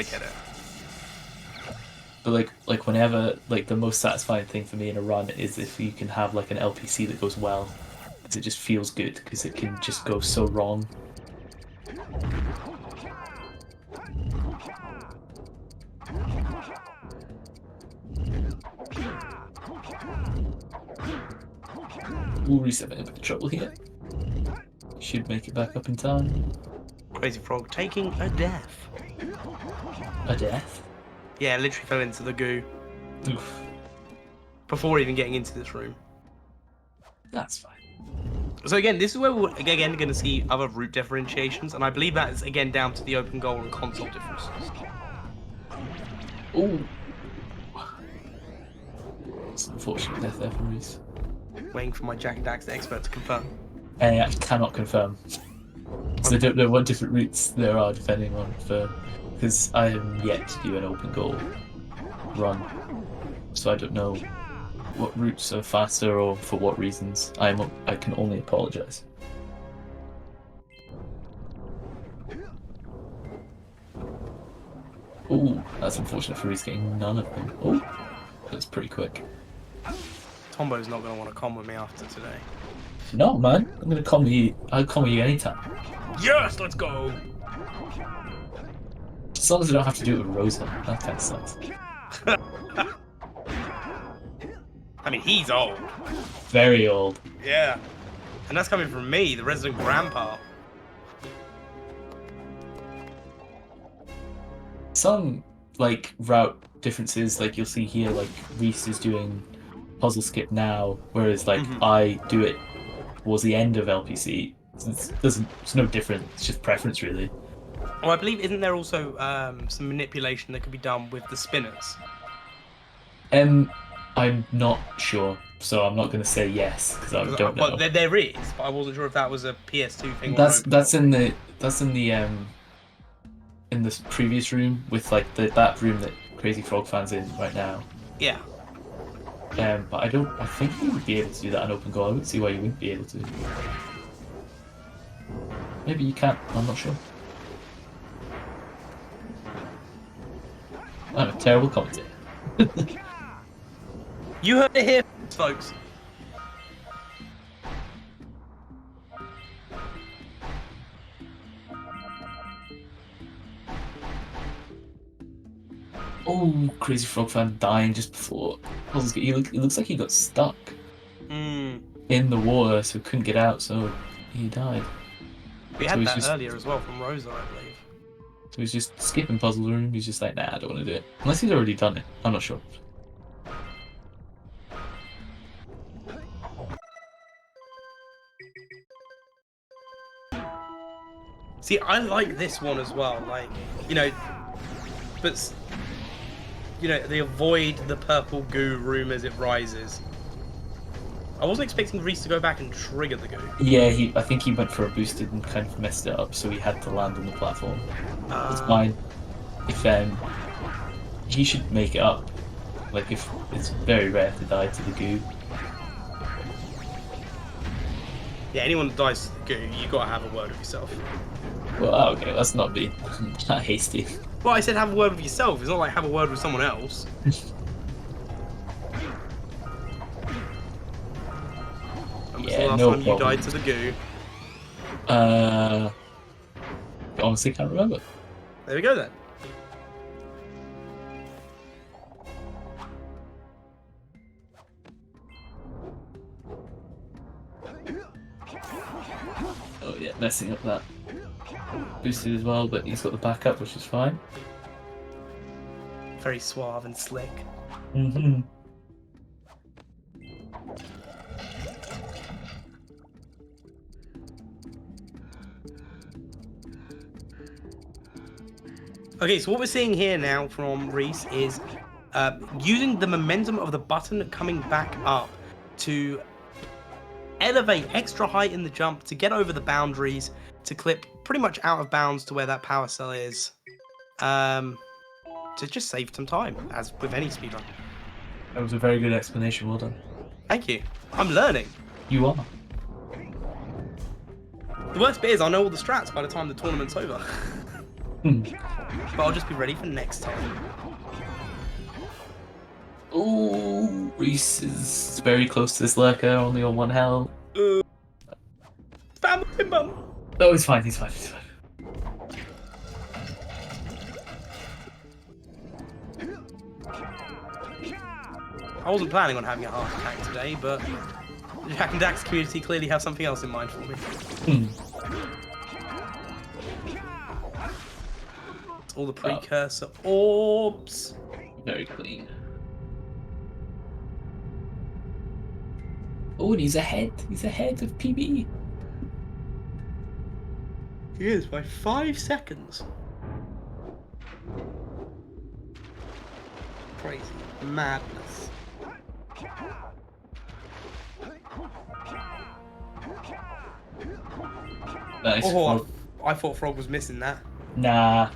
But like whenever, like the most satisfying thing for me in a run is if you can have like an LPC that goes well, because it just feels good because it can just go so wrong. We'll reset a bit of trouble here. Should make it back up in time. Crazy Frog taking a death. A death? Yeah, literally fell into the goo Oof. before even getting into this room. That's fine. So again, this is where we're again going to see other route differentiations, and I believe that is again down to the open goal and console differences. Ooh. It's an unfortunate death there from Reese. Waiting for my Jak and Daxter expert to confirm. I cannot confirm. So I don't know what different routes there are depending on because I am yet to do an open goal run. So I don't know what routes are faster or for what reasons. I can only apologise. Ooh, that's unfortunate for Reese getting none of them. Oh, that's pretty quick. Tombo's not going to want to come with me after today. No, man, I'm gonna come with you. I'll come with you anytime. Yes, let's go! As long as I don't have to do it with Rosa. That kind of sucks. I mean, he's old. Very old. Yeah. And that's coming from me, the resident grandpa. some like route differences. Like you'll see here, like Reese is doing puzzle skip now, whereas like I do it towards the end of LPC. It's no different. It's just preference, really. Oh, I believe isn't there also some manipulation that could be done with the spinners? I'm not sure, so I'm not going to say yes because I don't know. Well, there is, but I wasn't sure if that was a PS2 thing. That's in the previous room with like that room that Crazy Frog Fan's in right now. Yeah. But I think you would be able to do that on open goal. I wouldn't see why you wouldn't be able to. Maybe you can't. I'm not sure. I'm a terrible commentator. You heard it here, folks. Oh, Crazy Frog Fan dying just before. It looks like he got stuck in the water, so couldn't get out, so he died. We had that earlier as well from Rosa, I believe. So he's just skipping puzzle room. He's just like, nah, I don't want to do it. Unless he's already done it. I'm not sure. See, I like this one as well. Like, you know, but you know, they avoid the purple goo room as it rises. I wasn't expecting Reese to go back and trigger the goo. Yeah, I think he went for a boosted and kind of messed it up, so he had to land on the platform. It's fine. If he should make it up. Like, if it's very rare to die to the goo. Yeah, anyone that dies to the goo, you gotta have a word with yourself. Well, okay, let's not be that hasty. Well, I said have a word with yourself. It's not like have a word with someone else. When was the last time you died to the goo? Honestly, can't remember. There we go then. Oh yeah, messing up that boosted as well, but he's got the backup, which is fine. Very suave and slick. Okay, so what we're seeing here now from Reese is using the momentum of the button coming back up to elevate extra height in the jump to get over the boundaries to clip pretty much out of bounds to where that power cell is, to just save some time, as with any speedrun. That was a very good explanation, well done. Thank you. I'm learning. You are. The worst bit is I'll know all the strats by the time the tournament's over. But I'll just be ready for next time. Oh, Reese is very close to this lurker, only on 1 health. Spam him, bum. No, he's fine, he's fine, he's fine. I wasn't planning on having a heart attack today, but the Jak and Daxter community clearly have something else in mind for me. All the precursor orbs. Very clean. Oh, and he's ahead. He's ahead of PB. He is by 5 seconds. Crazy madness. Nice. Oh, I thought Frog was missing that. Nah,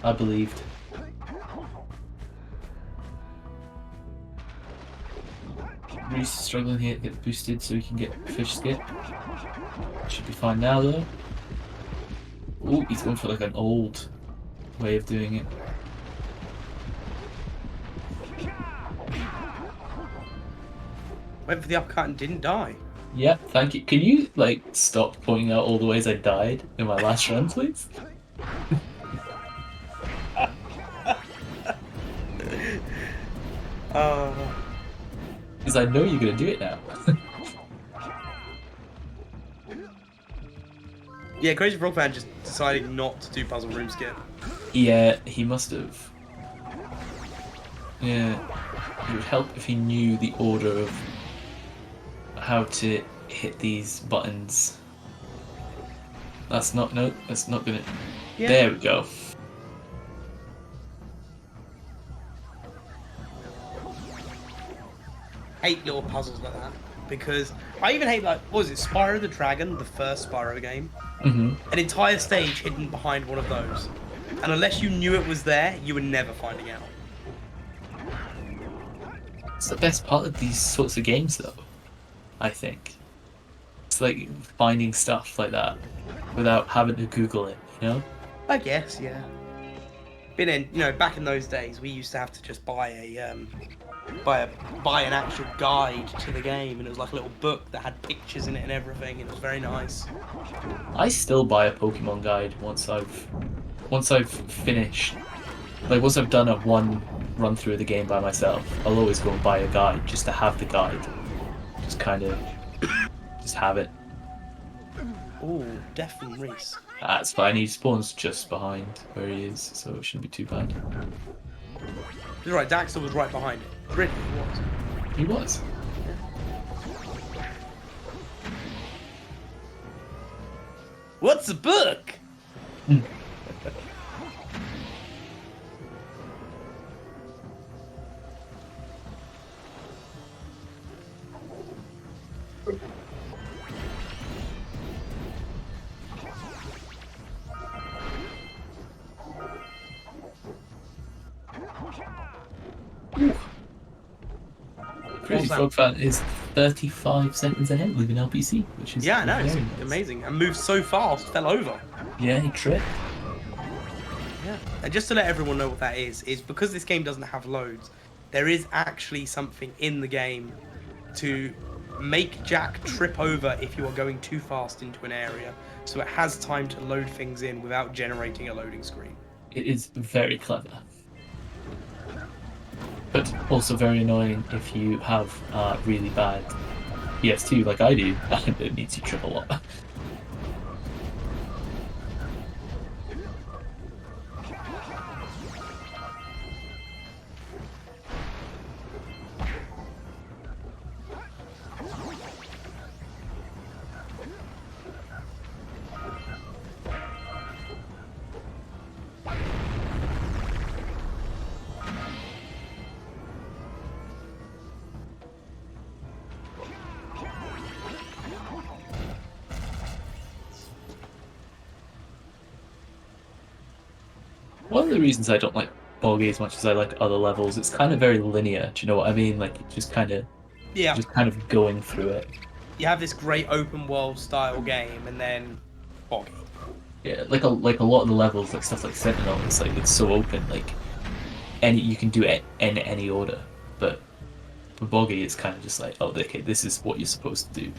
I believed. Reese is struggling here to get boosted so he can get fish skip. Should be fine now though. Oh, he's going for like an old way of doing it. Went for the uppercut and didn't die. Yep, thank you. Can you like stop pointing out all the ways I died in my last run, please? Because I know you're gonna do it now. Yeah, Crazy Frog Fan just decided not to do puzzle room skip. Yeah, he must have. Yeah, it would help if he knew the order of how to hit these buttons. That's not, no, that's not gonna. Yeah. There we go. Hate little puzzles like that, because I even hate, like, what was it, Spyro the Dragon, the first Spyro game? Mm-hmm. An entire stage hidden behind one of those. And unless you knew it was there, you were never finding out. It's the best part of these sorts of games, though, I think. It's like finding stuff like that without having to Google it, you know? I guess, yeah. But then, you know, back in those days, we used to have to just buy an actual guide to the game, and it was like a little book that had pictures in it and everything, and it was very nice. I still buy a Pokemon guide once I've finished, like once I've done a one run through of the game by myself. I'll always go and buy a guide just to have the guide, just kind of just have it. Oh, definitely Reese. That's fine. He spawns just behind where he is, so it shouldn't be too bad. You're right, Daxter was right behind it. Really, he was. He was. Yeah. What's the book? Crazy Frog Fan is 35 seconds ahead with an LPC, which is yeah, no, it's nice. amazing. And moved so fast, fell over. Yeah, he tripped. Yeah, and just to let everyone know what that is because this game doesn't have loads, there is actually something in the game to make Jak trip over if you are going too fast into an area, so it has time to load things in without generating a loading screen. It is very clever. But also very annoying if you have really bad PS2 like I do, and it needs you trip a lot. One of the reasons I don't like Boggy as much as I like other levels, it's kind of very linear. Do you know what I mean? Like, it's just kind of, just kind of going through it. You have this great open world style game, and then Boggy. Yeah, like a lot of the levels, like stuff like Sentinel, it's like it's so open. Like, you can do it in any order. But for Boggy, it's kind of just like, oh, okay, this is what you're supposed to do.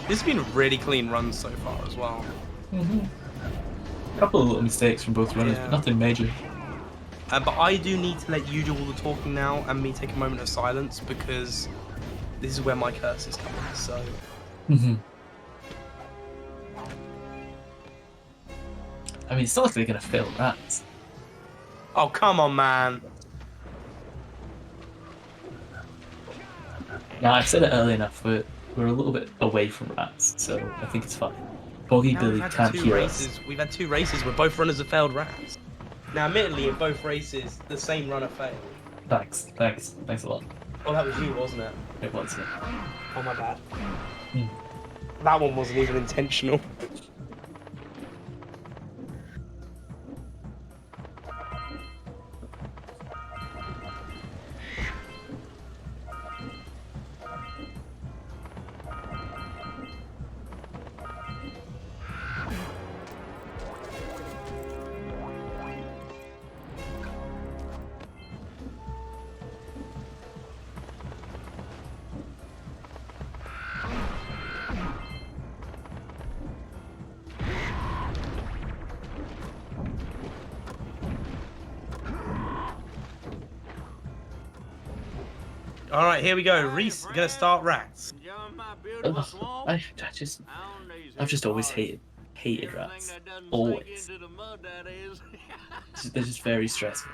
This has been a really clean run so far as well. Mm-hmm. A couple of little mistakes from both runners, but nothing major. But I do need to let you do all the talking now and me take a moment of silence, because this is where my curse is coming, so... Mm-hmm. I mean, it's not like they're going to fail rats. Oh, come on, man. Now, I've said it early enough, we're a little bit away from rats, so I think it's fine. Boggy Billy can't hear us. We've had 2 races where both runners have failed rats. Now, admittedly, in both races, the same runner failed. Thanks a lot. Well, that was you, wasn't it? It was, yeah. Oh, my bad. That one wasn't even intentional. All right, here we go. Reese, gonna start rats. I've just always hated rats. Always. They're just very stressful.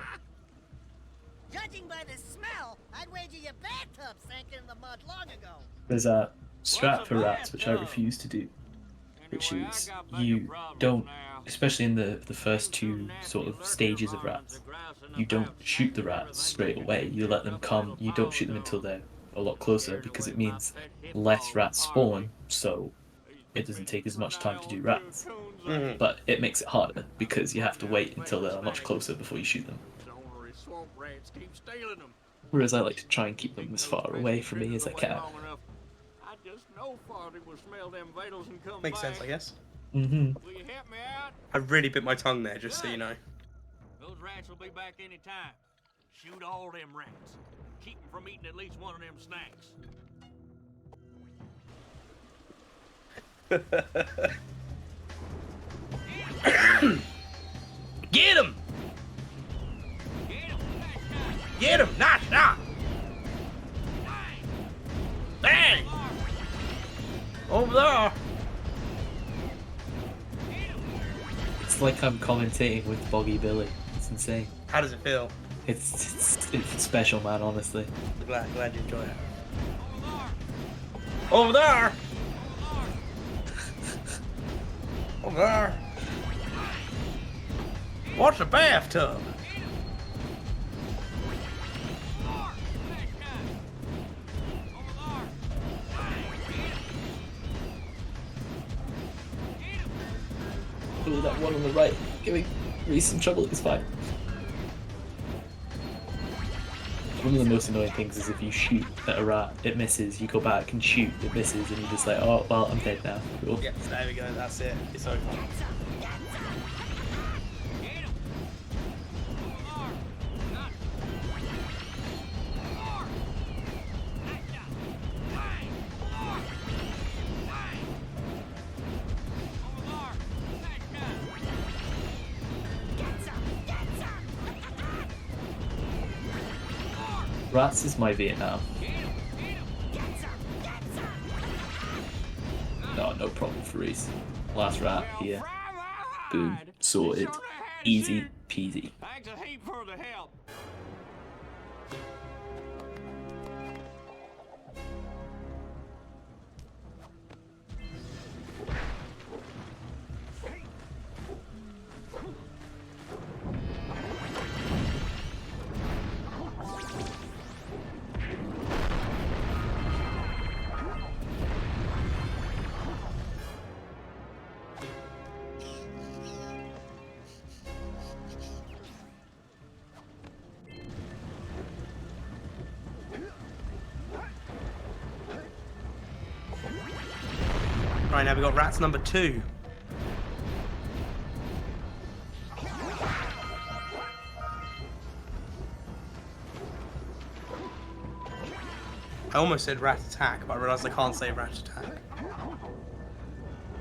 Judging by the smell, I'd wager your bathtub sank in the mud long ago. There's a strat for rats which I refuse to do, which is you don't, especially in the first two sort of stages of rats, you don't shoot the rats straight away. You let them come. You don't shoot them until they're a lot closer, because it means less rats spawn, so it doesn't take as much time to do rats. But it makes it harder because you have to wait until they're much closer before you shoot them. Whereas I like to try and keep them as far away from me as I can. Makes sense, I guess. Mm-hmm. I really bit my tongue there, just so you know. Those rats will be back any time. Shoot all them rats. Keep them from eating at least one of them snacks. Get him! Get him! Nice shot! Bang! Over there! It's like I'm commentating with Boggy Billy. It's insane. How does it feel? It's special, man, honestly. Glad you enjoy it. Over there! Over there! Watch the bathtub! Ooh, that one on the right, giving Reese some trouble. It's fine. One of the most annoying things is if you shoot at a rat, it misses, you go back and shoot, it misses, and you're just like, oh, well, I'm dead now. Cool. Yep, there we go, that's it. It's over. Rats is my Vietnam. No problem for Reese. Last rat here. Boom. Sorted. Easy peasy. Thanks a heap for the help. Right, now we've got rats number 2. I almost said rat attack, but I realised I can't say rat attack.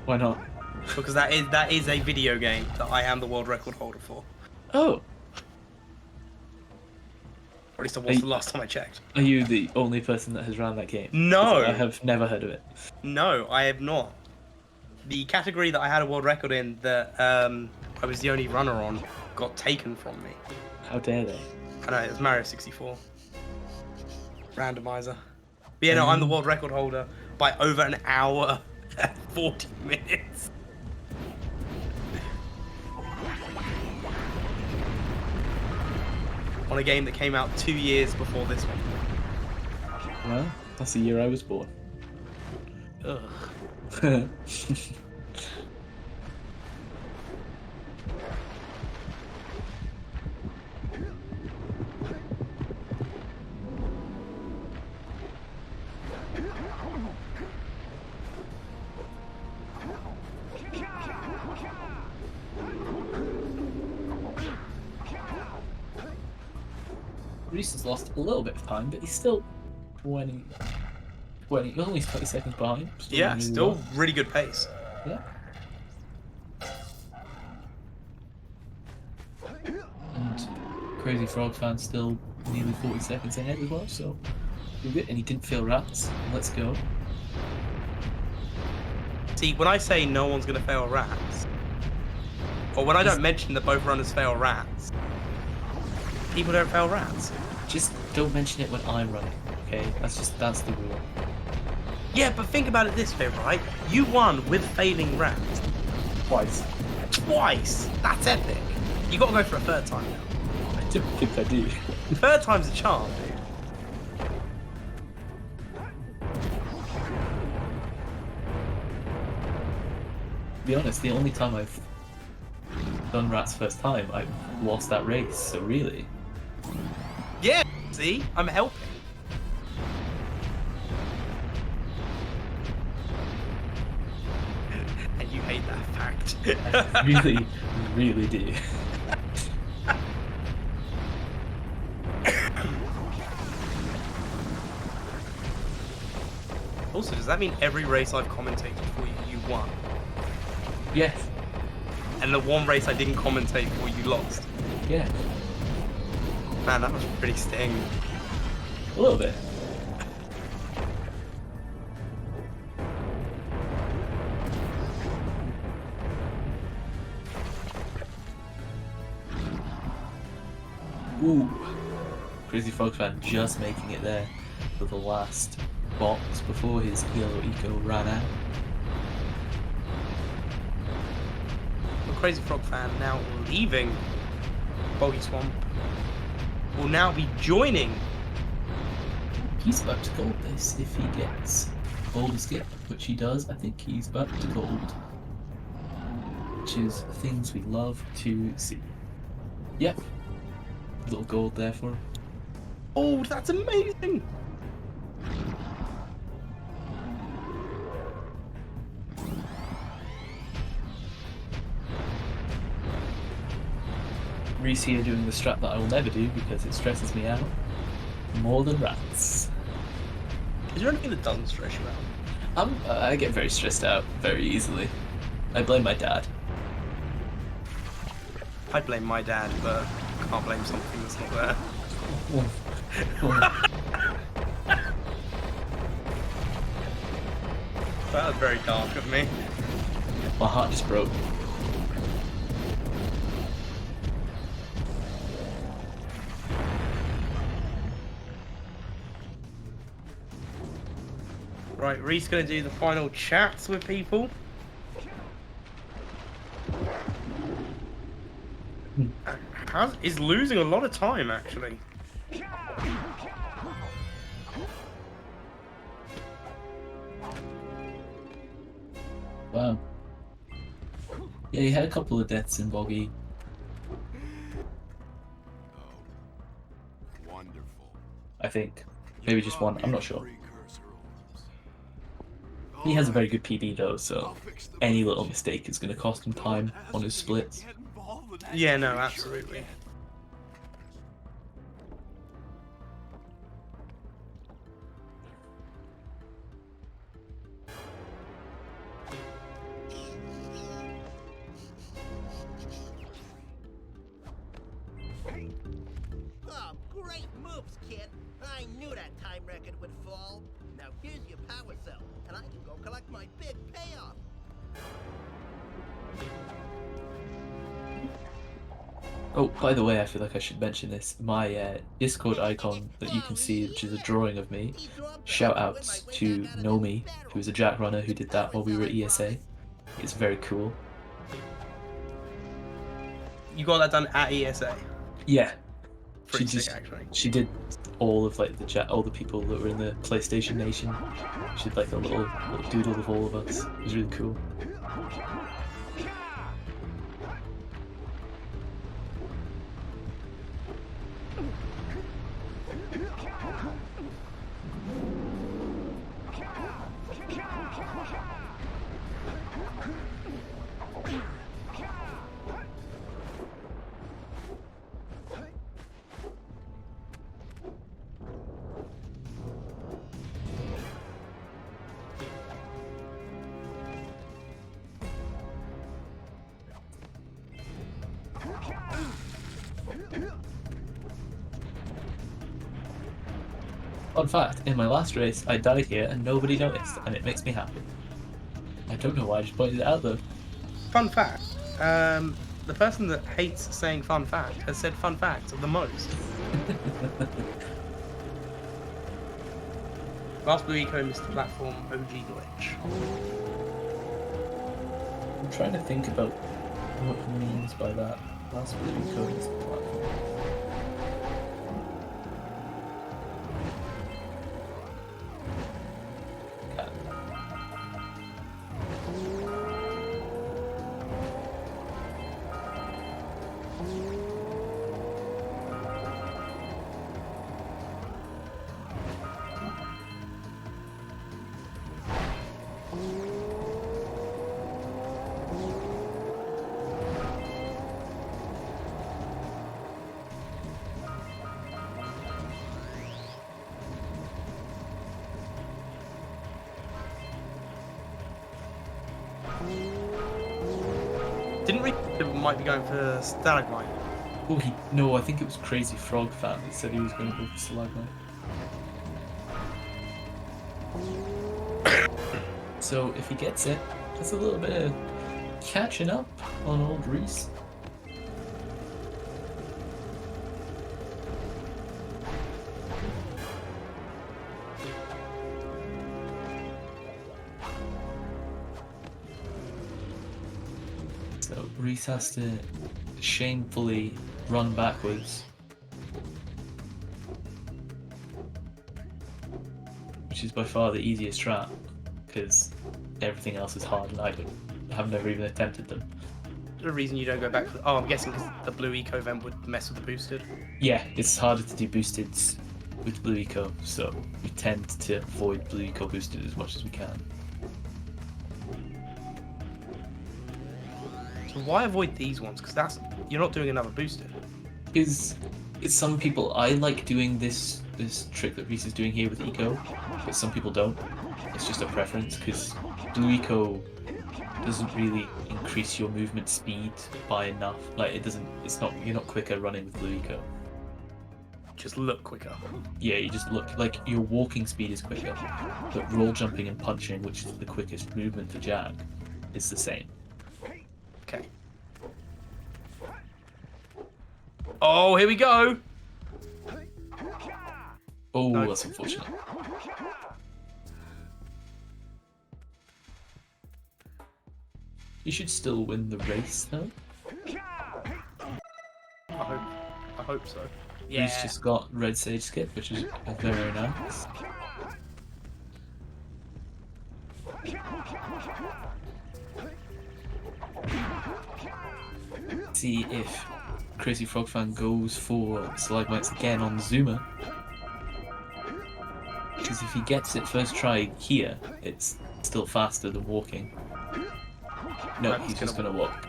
Why not? Because that is a video game that I am the world record holder for. Oh! Or at least it was the last time I checked. Are you the only person that has run that game? No! I have never heard of it. No, I have not. The category that I had a world record in that I was the only runner on got taken from me. How dare they? I know, it was Mario 64. Randomizer. But yeah, no, I'm the world record holder by over an hour and 40 minutes. On a game that came out 2 years before this one. Well, that's the year I was born. Ugh. Reese has lost a little bit of time, but he's still 20. He's only 20 seconds behind. Yeah, still really good pace. Yeah. And Crazy Frog Fan still nearly 40 seconds ahead as well, so And he didn't fail rats. Let's go. See, when I say no one's going to fail rats, or when I don't mention that both runners fail rats, people don't fail rats. Just don't mention it when I'm running, okay? That's the rule. Yeah, but think about it this way, right? You won with failing rats. Twice. Twice! That's epic. You got to go for a third time now. I don't think I do. Third time's a charm, dude. To be honest, the only time I've done rats first time, I've lost that race, so really. Yeah, see? I'm helping. And you hate that fact. I really, really do. Also, does that mean every race I've commentated for you, you won? Yes. And the one race I didn't commentate for, you lost? Yeah. Man, that was pretty sting. A little bit. Ooh. Crazy Frog Fan just making it there for the last box before his yellow eco ran out. The Crazy Frog Fan now leaving Boggy Swamp will now be joining. He's about to gold this if he gets gold skip, which he does. I think he's about to gold, which is things we love to see. Yep, little gold there for him. Oh, that's amazing! Reese here doing the strat that I will never do because it stresses me out more than rats. Is there anything that doesn't stress you out? I get very stressed out very easily. I blame my dad. I blame my dad, but I can't blame something that's not there. That was very dark of me. My heart just broke. Right, Reese gonna do the final chats with people. Is losing a lot of time actually. Wow. Yeah, he had a couple of deaths in Boggy. Wonderful. I think. Maybe just one, I'm not sure. He has a very good PD though, so any little mistake is going to cost him time on his splits. Yeah, no, absolutely. Oh, great moves, kid. I knew that time record would fall. Now here's your power cell, and I can go collect my big payoff. Oh, by the way, I feel like I should mention this. My Discord icon that you can see, which is a drawing of me, shout outs to Nomi, who was a Jack runner who did that while we were at ESA. It's very cool. You got that done at ESA? Yeah. Pretty sick, actually. She did all of like all the people that were in the PlayStation Nation. She did like a little doodle of all of us. It was really cool. Fun fact, in my last race, I died here and nobody noticed, and it makes me happy. I don't know why, I just pointed it out though. Fun fact. The person that hates saying fun fact has said fun fact the most. Last Blue Eco missed the platform OG glitch. I'm trying to think about what it means by that. Last Blue Eco missed the platform. Didn't we might be going for Stalagmite? Oh, no, I think it was Crazy Frog Fan that said he was going to go for Stalagmite. So if he gets it, that's a little bit of catching up on old Reese. So Reese has to shamefully run backwards, which is by far the easiest strat, because everything else is hard and I have never even attempted them. The reason you don't go back for... Oh, I'm guessing because the Blue Eco event would mess with the boosted. Yeah, it's harder to do boosted with Blue Eco, so we tend to avoid Blue Eco boosted as much as we can. So why avoid these ones? Because you're not doing another boosted. Because it's some people, I like doing this trick that Reese is doing here with Eco, but some people don't. It's just a preference, because Blue Eco doesn't really increase your movement speed by enough. Like you're not quicker running with Blue Eco. Just look quicker. Yeah, you just look, like your walking speed is quicker, but roll jumping and punching, which is the quickest movement for Jag, is the same. Okay. Oh, here we go! Oh, No. that's unfortunate. You should still win the race, though. I hope so. Yeah. He's just got Red Sage skip, which is very nice. See if Crazy Frog Fan goes for Stalagmites again on Zuma. Because if he gets it first try here, it's still faster than walking. No, he's just gonna walk.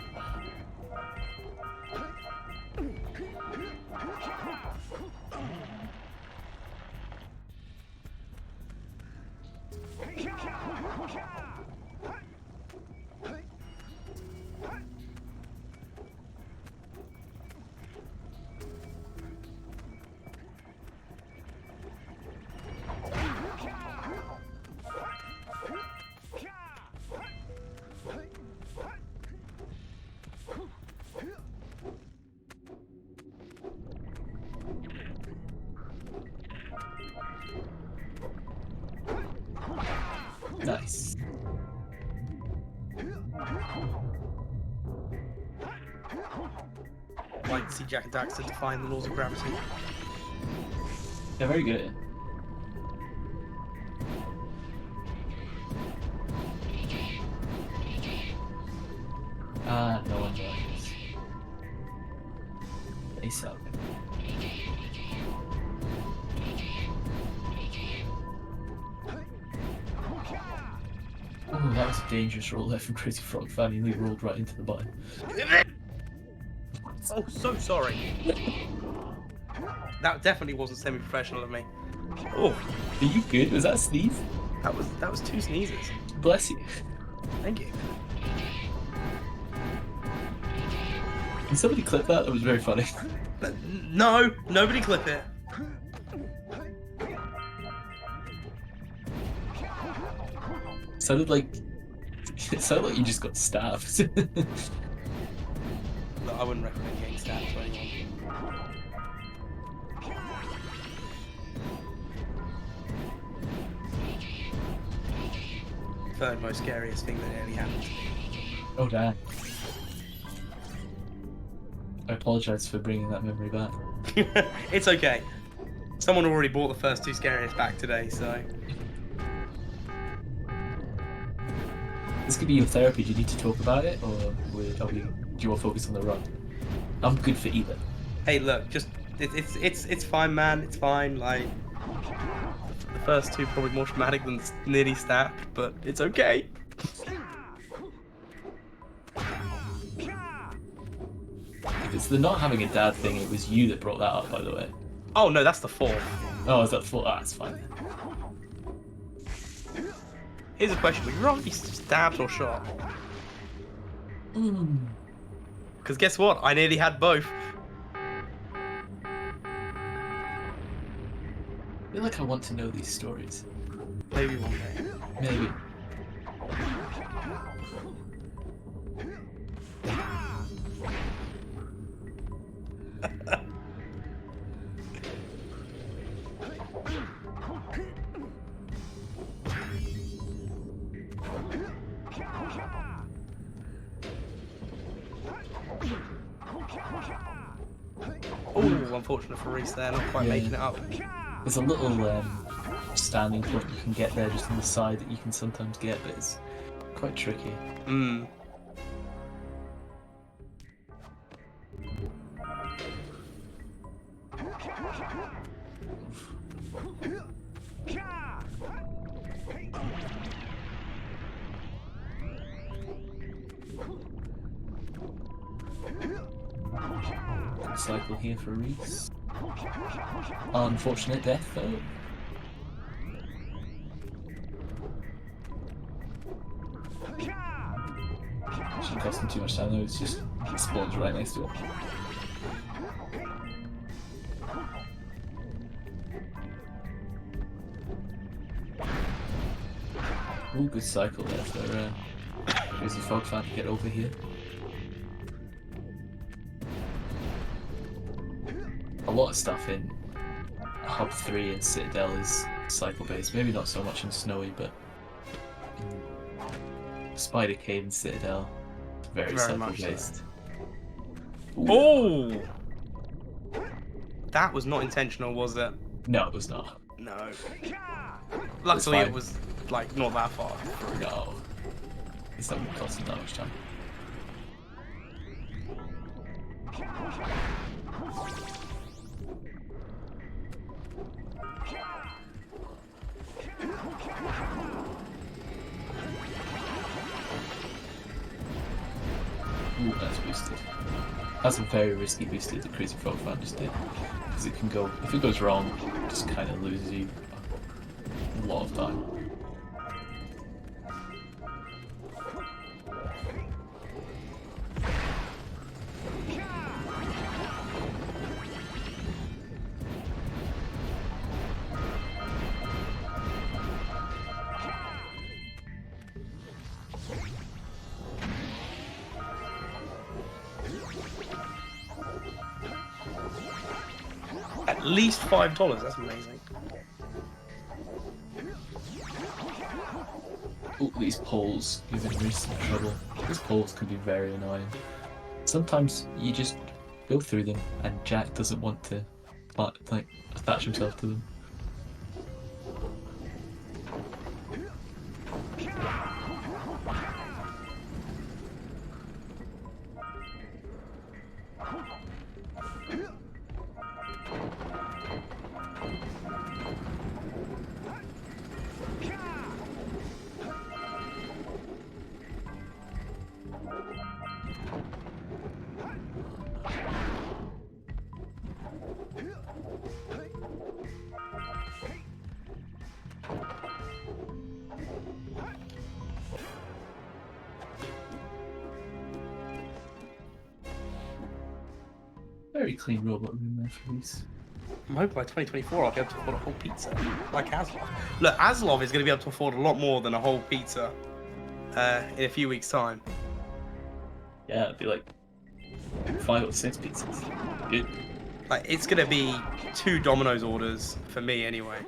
Nice. I'd like to see Jak and Daxter define the laws of gravity. They're very good. No one joins. They suck. Oh, that was a dangerous roll there from Crazy Frog Fan. He rolled right into the button. Oh, so sorry. That definitely wasn't semi-professional of me. Oh, are you good? Was that a sneeze? That was 2 sneezes. Bless you. Thank you. Can somebody clip that? That was very funny. No, nobody clip it. sounded like it sounded like you just got stabbed. Look, I wouldn't recommend getting stabbed to anyone. Third most scariest thing that nearly happened to me. Oh damn. I apologise for bringing that memory back. It's okay. Someone already bought the first 2 scariest back today, so... This could be your therapy. Do you need to talk about it, or do you want to focus on the run? I'm good for either. Hey, look, just it's fine, man. It's fine. Like the first 2 probably more traumatic than nearly stabbed, but it's okay. If it's the not having a dad thing, it was you that brought that up, by the way. Oh no, that's the 4th. Oh, is that the 4th? Ah, that's fine. Here's a question: would you rather be stabbed or shot? Because guess what? I nearly had both. I feel like I want to know these stories. Maybe one day. Maybe. Oh, unfortunate for Reese there, not quite making it up. There's a little standing point you can get there just on the side that you can sometimes get, but it's quite tricky. Mm. Good cycle here for Reese. Unfortunate death though. Shouldn't cost him too much time though, it's just it spawns right next to it. Ooh, good cycle there for crazyfrogfan to get over here. A lot of stuff in Hub 3 and Citadel is cycle based, maybe not so much in Snowy, but in Spider Cave and Citadel, very cycle based. So. Oh! That was not intentional, was it? No, it was not. No. Luckily it was like not that far. No. It's not going to cost him that much time. Ooh, that's boosted. That's a very risky boosted that crazyfrogfan just did. Because it can go, if it goes wrong, it just kind of loses you a lot of time. At least $5, that's amazing. Oh, these poles giving Reese some trouble. These poles can be very annoying. Sometimes you just go through them and Jak doesn't want to like attach himself to them. Very clean robot room there for these. I'm hoping by 2024 I'll be able to afford a whole pizza, like Aslov. Look, Aslov is going to be able to afford a lot more than a whole pizza in a few weeks' time. Yeah, it'd be like 5 or 6 pizzas. Good. Like, it's going to be 2 Domino's orders for me anyway.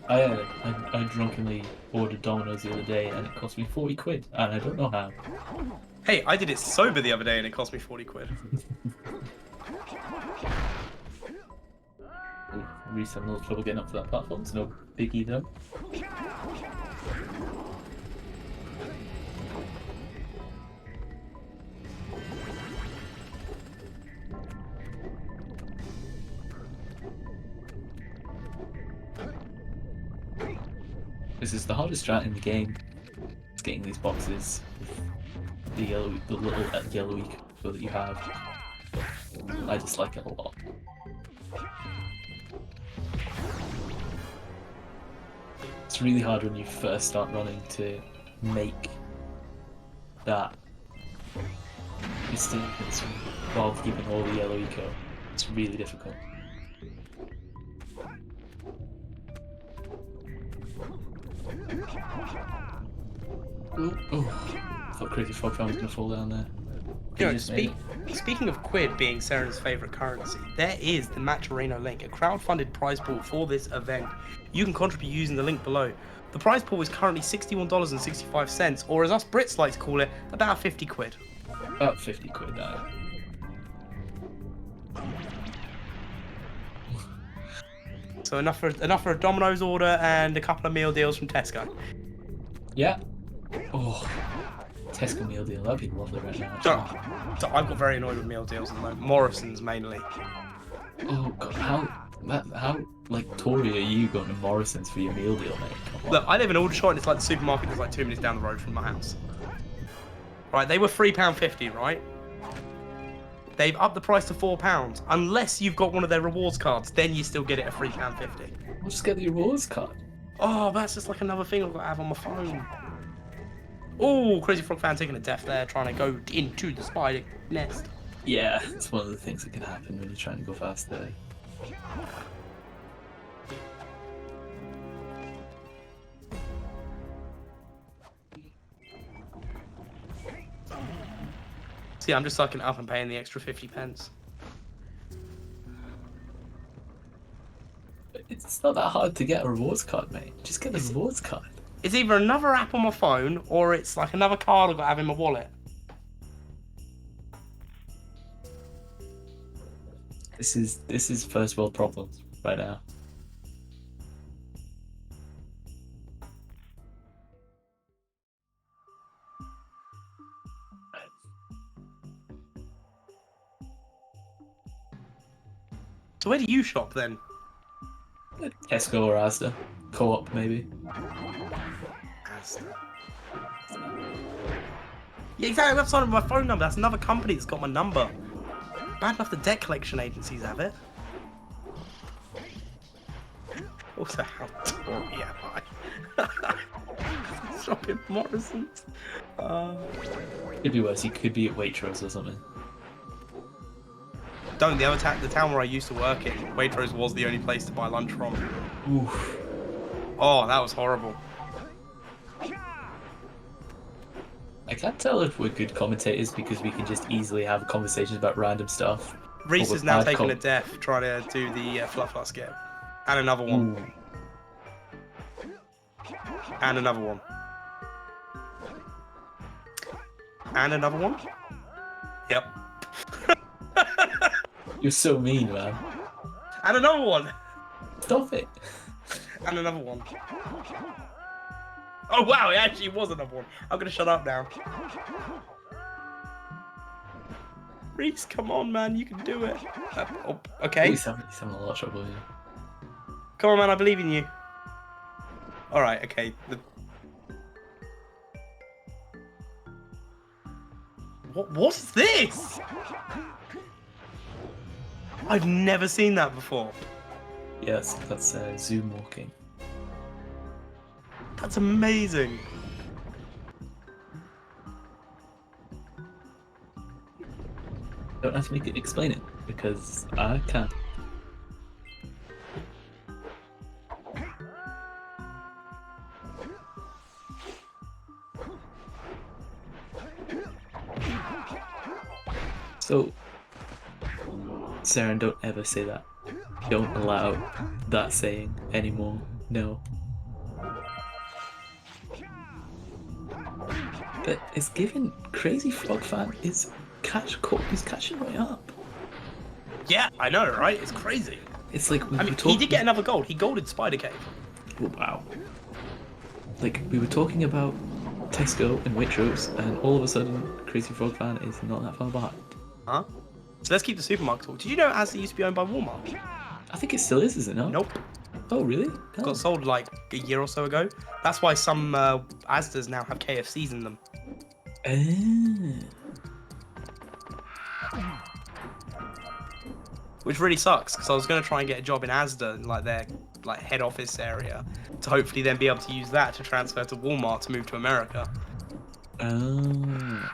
I drunkenly ordered Domino's the other day and it cost me 40 quid, and I don't know how. Hey, I did it sober the other day and it cost me 40 quid. We used to have a little trouble getting up to that platform, it's no biggie though. This is the hardest strat in the game. It's getting these boxes with the little yellowy code that you have. But I just like it a lot. It's really hard when you first start running to make that distance while keeping all the yellow eco. It's really difficult. Oh, I thought crazyfrogfan1 was going to fall down there. You know, speaking of quid being Seren's favourite currency, there is the Match Arena link, a crowdfunded prize pool for this event. You can contribute using the link below. The prize pool is currently $61.65, or as us Brits like to call it, about 50 quid. About 50 quid, that. So enough for a Domino's order and a couple of meal deals from Tesco. Yeah. Oh, Tesco meal deal, that'd be lovely right now. So I've got very annoyed with meal deals at the moment. Morrison's mainly. Oh god, how like Tory are you going to Morrison's for your meal deal, mate? Come on. Look, I live in Aldershot and it's like the supermarket that's like 2 minutes down the road from my house. Right, they were £3.50, right? They've upped the price to £4. Unless you've got one of their rewards cards, then you still get it at £3.50. We'll just get the rewards card. Oh, that's just like another thing I've got to have on my phone. Oh, crazyfrogfan taking a death there, trying to go into the spider nest. Yeah, it's one of the things that can happen when you're trying to go fast there. See, I'm just sucking it up and paying the extra 50p. It's not that hard to get a rewards card, mate. Just get the rewards card. It's either another app on my phone or it's like another card I've got to have in my wallet. This is first world problems right now. So where do you shop then? Tesco or Asda. Co-op maybe. Asda. Yeah, exactly. That's not my phone number. That's another company that's got my number. Bad enough the debt collection agencies have it. Also, how Tory am I? Shopping Morrison's. Could be worse. You could be at Waitrose or something. Don't. The town where I used to work in, Waitrose was the only place to buy lunch from. Oof. Oh, that was horrible. I can't tell if we're good commentators because we can just easily have conversations about random stuff. Reese is now taking a death, trying to do the fluff skip. And another one. Ooh. And another one. And another one? Yep. You're so mean, man. And another one! Stop it. And another one. Oh wow, it actually was another one. I'm gonna shut up now. Reese, come on, man, you can do it. Okay. He's having a lot of trouble here. Come on, man, I believe in you. Alright, okay. What's this? I've never seen that before. Yes, that's Zoom walking. That's amazing. Don't have to make it explain it. because I can. So, Saren, don't ever say that. Don't allow that saying anymore. No. But it's given Crazy Frog Fan is catching right up. Yeah, I know, right? It's crazy. It's like he did get another gold. He golded Spider Cave. Oh, wow. Like we were talking about Tesco and Waitrose, and all of a sudden, Crazy Frog Fan is not that far behind. Huh? So let's keep the supermarket talk. Did you know Asda used to be owned by Walmart? I think it still is it not? Nope. Oh, really? It got sold like a year or so ago. That's why some Asdas now have KFCs in them. Which really sucks, because I was going to try and get a job in Asda, in like their head office area, to hopefully then be able to use that to transfer to Walmart to move to America. Oh.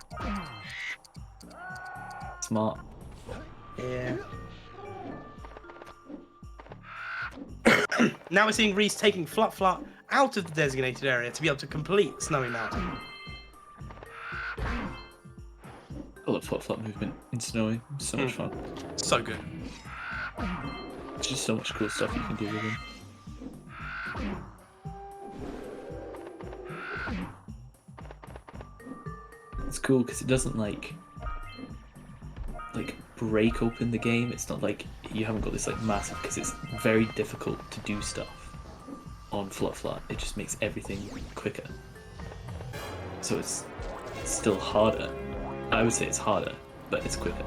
Smart. Yeah. Now we're seeing Reese taking Flut out of the designated area to be able to complete Snowy Mountain. I love Flut movement in Snowy. It's so much fun. So good. It's just so much cool stuff you can do with him. It's cool because it doesn't like break open the game. It's not like you haven't got this like massive, because it's very difficult to do stuff on Flut. It just makes everything quicker. So it's still harder. I would say it's harder, but it's quicker.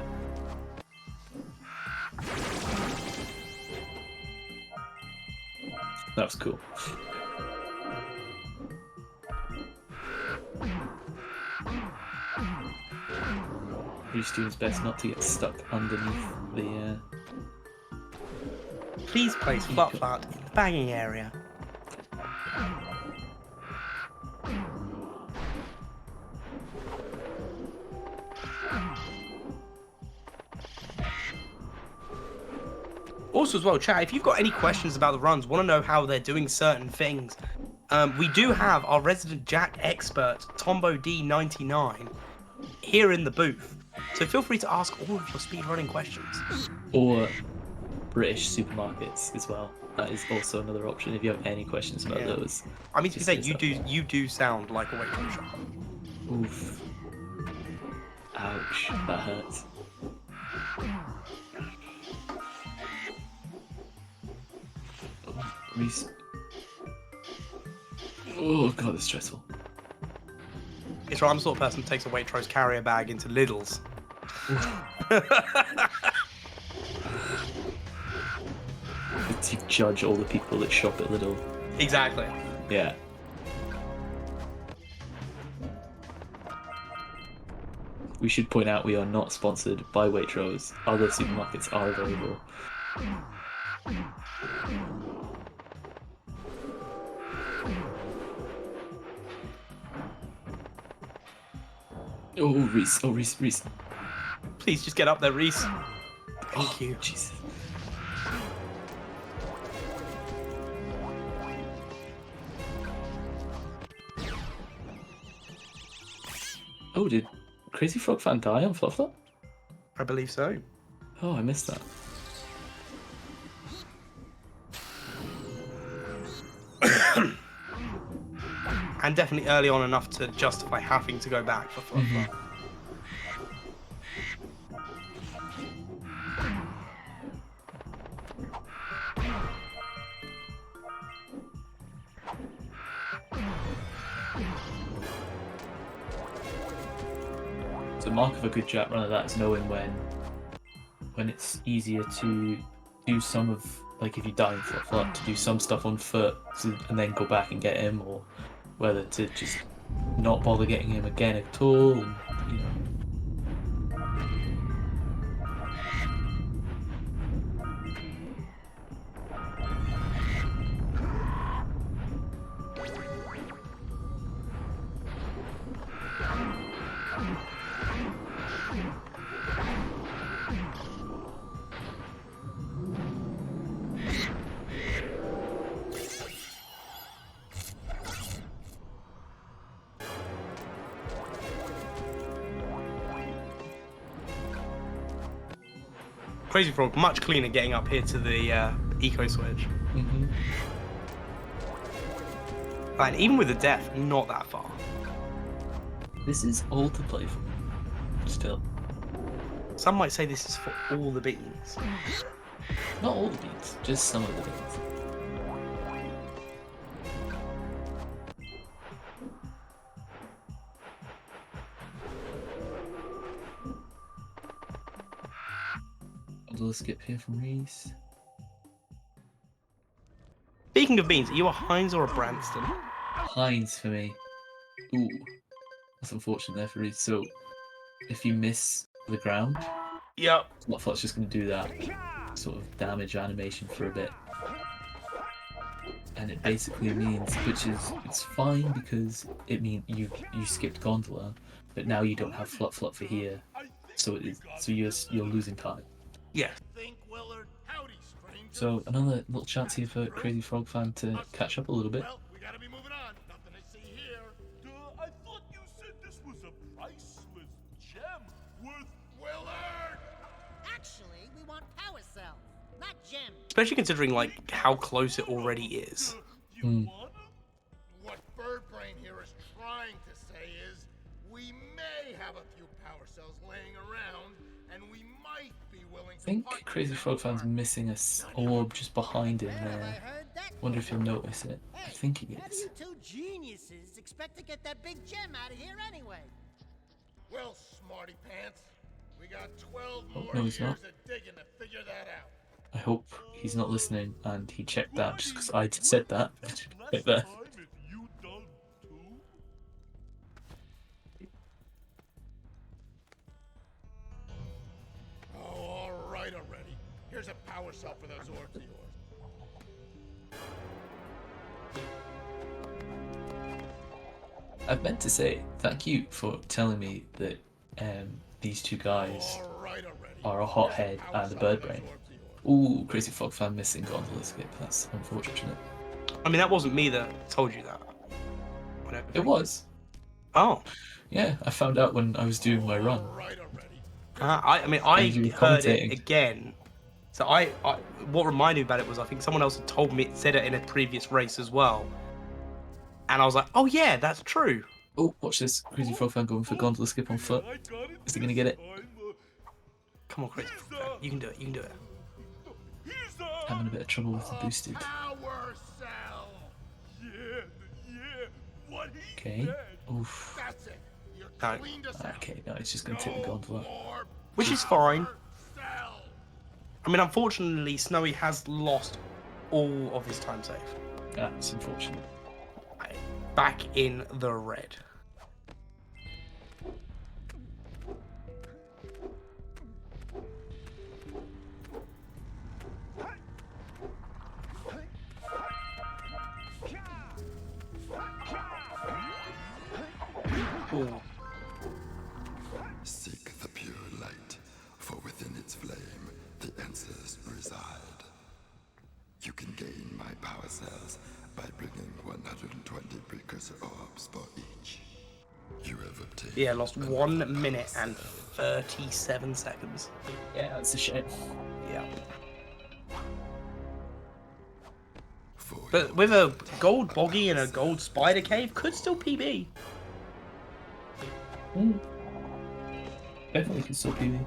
That was cool. He's doing his best not to get stuck underneath the. Please place Flut in the bagging area. Also as well, chat, if you've got any questions about the runs, want to know how they're doing certain things, we do have our resident Jak expert, Tombo D99, here in the booth. So feel free to ask all of your speedrunning questions. Or British supermarkets as well. That is also another option if you have any questions about those. I mean, to say you do sound like a Waitrose shop. Oof. Ouch, that hurts. Reese. Oh god, it's stressful. It's right, I'm the sort of person who takes a Waitrose carrier bag into Lidl's. To judge all the people that shop at Lidl. Exactly. Yeah. We should point out we are not sponsored by Waitrose. Other supermarkets are available. Oh, Reese. Oh, Reese. Please just get up there, Reese. Thank you. Jesus. Oh, did Crazy Frog Fan die on Fluff? I believe so. Oh, I missed that. And definitely early on enough to justify having to go back for Fluff. The mark of a good Jak runner, that is knowing when it's easier to do some of, like if you die in Flut, to do some stuff on foot and then go back and get him, or whether to just not bother getting him again at all, and, you know. Crazy Frog, much cleaner getting up here to the eco switch. And even with the death, not that far. This is all to play for. Still. Some might say this is for all the beans. Not all the beans, just some of the beans. I'll do a skip here from Reese. Speaking of beans, are you a Heinz or a Branston? Heinz for me. Ooh, that's unfortunate there for Reese. So, if you miss the ground, yep, Slotflot's just going to do that sort of damage animation for a bit. And it basically means, which is, it's fine because it means you skipped Gondola, but now you don't have Flot for here, so you're losing time. Yeah. So another little chance here for Crazy Frog Fan to catch up a little bit. Well, we gotta be moving on. Nothing to see here. I thought you said this was a priceless gem worth Willard! Actually, we want power cells, not gems. Especially considering like how close it already is. What Birdbrain here is trying to say is, we may have a few power cells laying around, and we might be willing to. I think Crazy Frog Fan's missing a orb just behind him there. Wonder if you'll notice it. I think he How do is. you two geniuses expect to get that big gem out of here anyway? Well, smarty pants, we got 12 more no, he's years not. of digging to figure that out. I hope he's not listening and he checked that just because I said that. Like that. Oh, all right already. Here's a power cell for those orbs of yours. I meant to say thank you for telling me that these two guys are a hothead and a birdbrain. Ooh, Crazy Frog Fan missing Gondola skip. That's unfortunate. I mean, that wasn't me that told you that. It was. Oh. Yeah, I found out when I was doing my run. I mean, I heard it again. So what reminded me about it was I think someone else had told me, said it in a previous race as well. And I was like, oh yeah, that's true. Oh, watch this. Crazy Frog Fan going for Gondola skip on foot. Is he going to get it? Come on, Crazy Frog Fan. You can do it. You can do it. Having a bit of trouble with the boosted. Power cell! Okay. Oof. That's it. You're No. cleaned us out. Okay, no, it's just going to take the Gondola. Which is fine. I mean, unfortunately, Snowy has lost all of his time save. That's unfortunate. Back in the red. Ooh. Seek the pure light, for within its flame the answers reside. You can gain my power cells by bringing 120 precursor orbs for each. You have obtained. Yeah, lost 1 minute and 37 seconds. Yeah, that's a shame. Yeah. But with a gold boggy and a gold spider cave, could still PB. Definitely can still PB.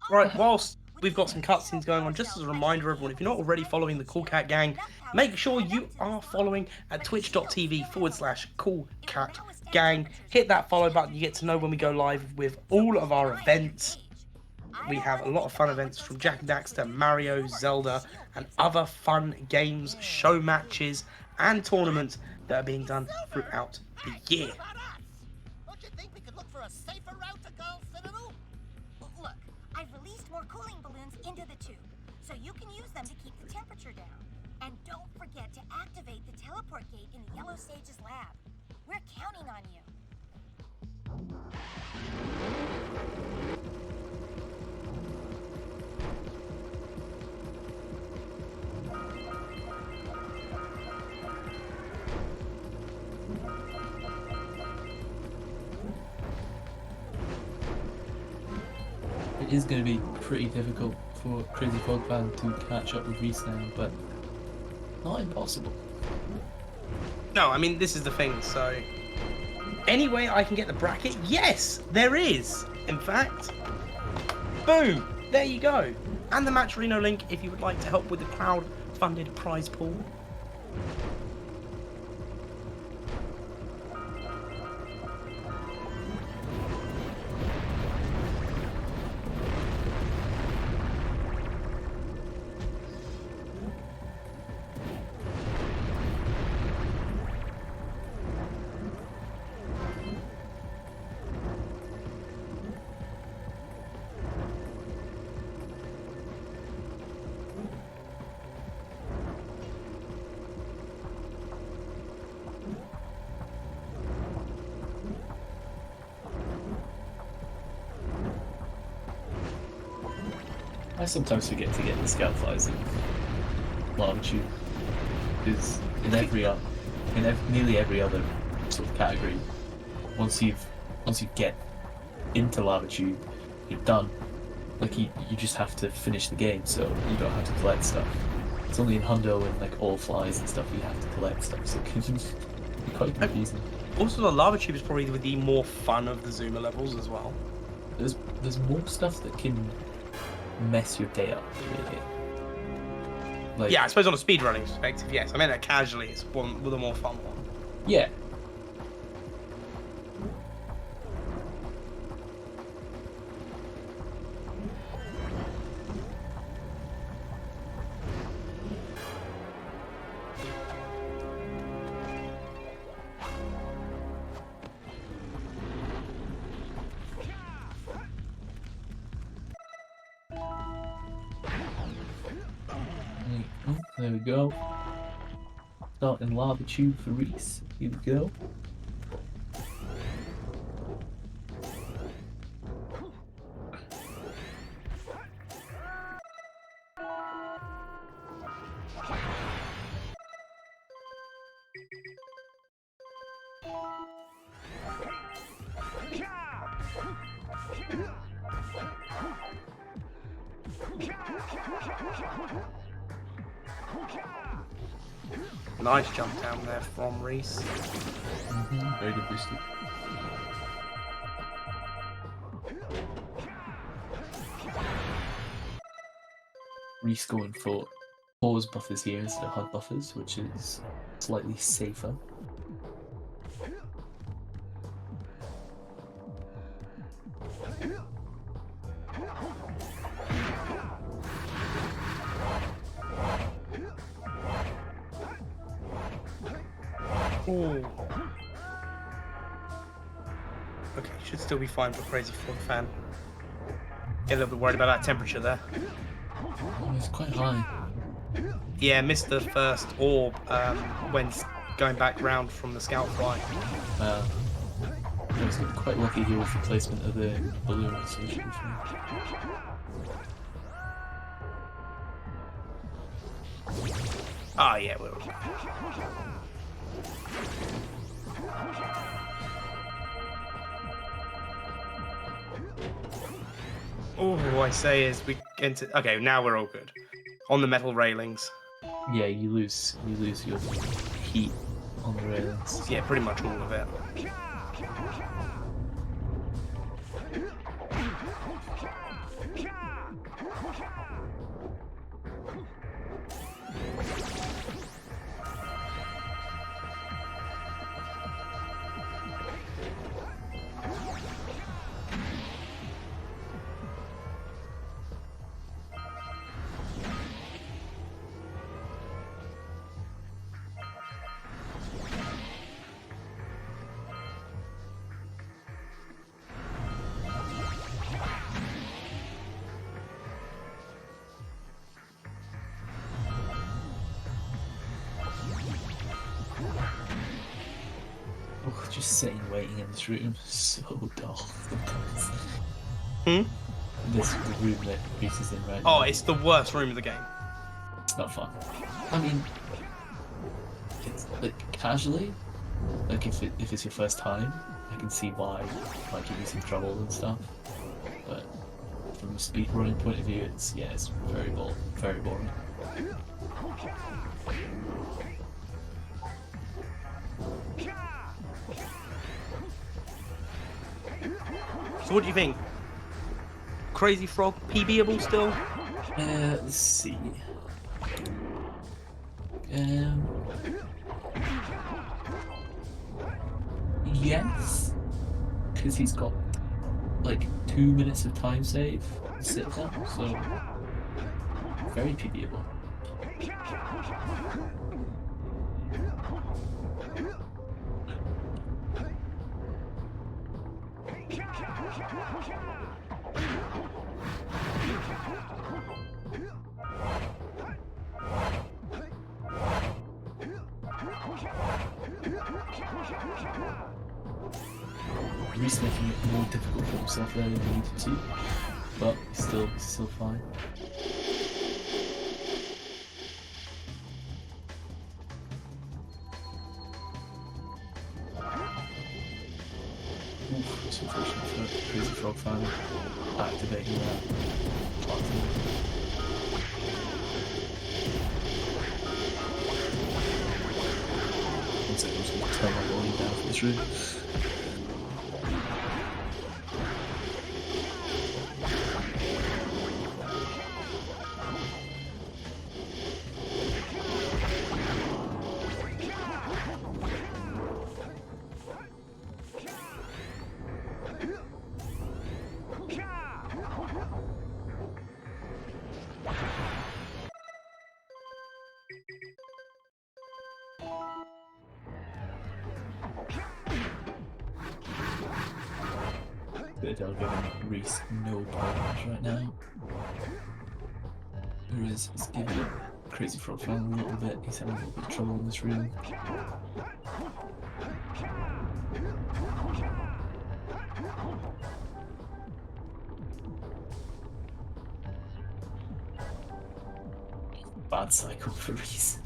Right, whilst we've got some cutscenes going on, just as a reminder, everyone, if you're not already following the Cool Cat Gang, make sure you are following at twitch.tv/Cool Cat Gang. Hit that follow button, you get to know when we go live with all of our events. We have a lot of fun events from Jak and Daxter, Mario, Zelda, and other fun games, show matches, and tournaments that are being done throughout the year. Don't you think we could look for a safer route to Gull Citadel? Look, I've released more cooling balloons into the tube, so you can use them to keep the temperature down. And don't forget to activate the teleport gate in the Yellow Sage's lab. We're counting on you. It is going to be pretty difficult for Crazy Frog Fan to catch up with Reese now, but not impossible. No, I mean, this is the thing, so... Any way I can get the bracket? Yes, there is, in fact. Boom, there you go. And the Matcherino link if you would like to help with the crowd-funded prize pool. I sometimes forget to get the scout flies in Lava Tube, because in nearly every other sort of category, once you get into Lava Tube, you're done. Like you just have to finish the game, so you don't have to collect stuff. It's only in Hundo and like all flies and stuff you have to collect stuff, so it can be quite confusing. Also, the Lava Tube is probably the more fun of the Zuma levels as well. There's more stuff that can mess your day up, really. Like, yeah, I suppose on a speedrunning perspective, yes. I meant that casually, it's one with a more fun one. Yeah. There we go. Starting Lava Tube for Reese. Here we go. Nice jump down there from Reese. Very good boosted. Reese going for pause buffers here instead of HUD buffers, which is slightly safer. Ooh. Okay, should still be fine for Crazy Frog Fan. Get a little bit worried about that temperature there. Oh, it's quite high. Yeah, missed the first orb when going back round from the scout fly. I was quite lucky here with the placement of the balloon, so it should be fine. Ah, yeah, we're okay. All I say is we get to... Okay, now we're all good. On the metal railings. Yeah, you lose your heat on the railings. Yeah, pretty much all of it. Just sitting waiting in this room, so dull. Hmm? This room that Reese is in right Oh, now. it's the worst room of the game. It's not fun. I mean, it's like casually, like if it's your first time, I can see why it might give you some trouble and stuff. But from a speedrunning point of view, it's very boring. Very boring. So what do you think? Crazy Frog PBable still? Let's see. Yes, because he's got like 2 minutes of time save sit down, so very PBable. Reese making it more difficult for himself there than he needed to, but still fine. Oof, it's unfortunate for Crazy Frog Fan activating that platform. One second, I'm just going to turn my volume down for this room. They're giving Reese no problems right now. Whereas it's giving Crazy Frog Fan a little bit. He's having a little bit of trouble in this room. Bad cycle for Reese.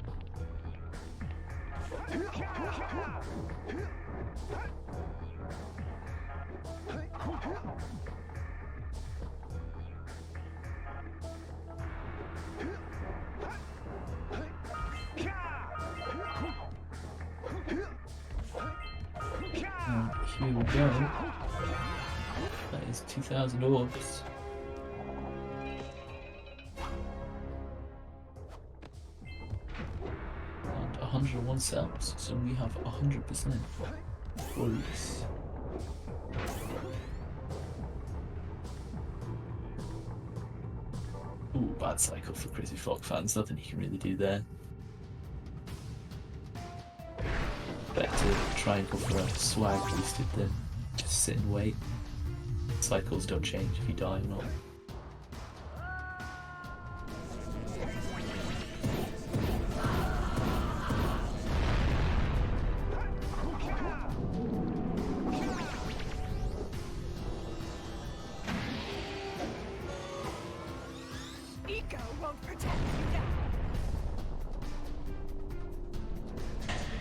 And here we go. That is 2,000 orbs. And 101 cells, so we have 100% for Reese. Ooh, bad cycle for Crazy Frog Fans. Nothing he can really do there. Better to try and go for a swag boosted than just sit and wait. Cycles don't change if you die or not.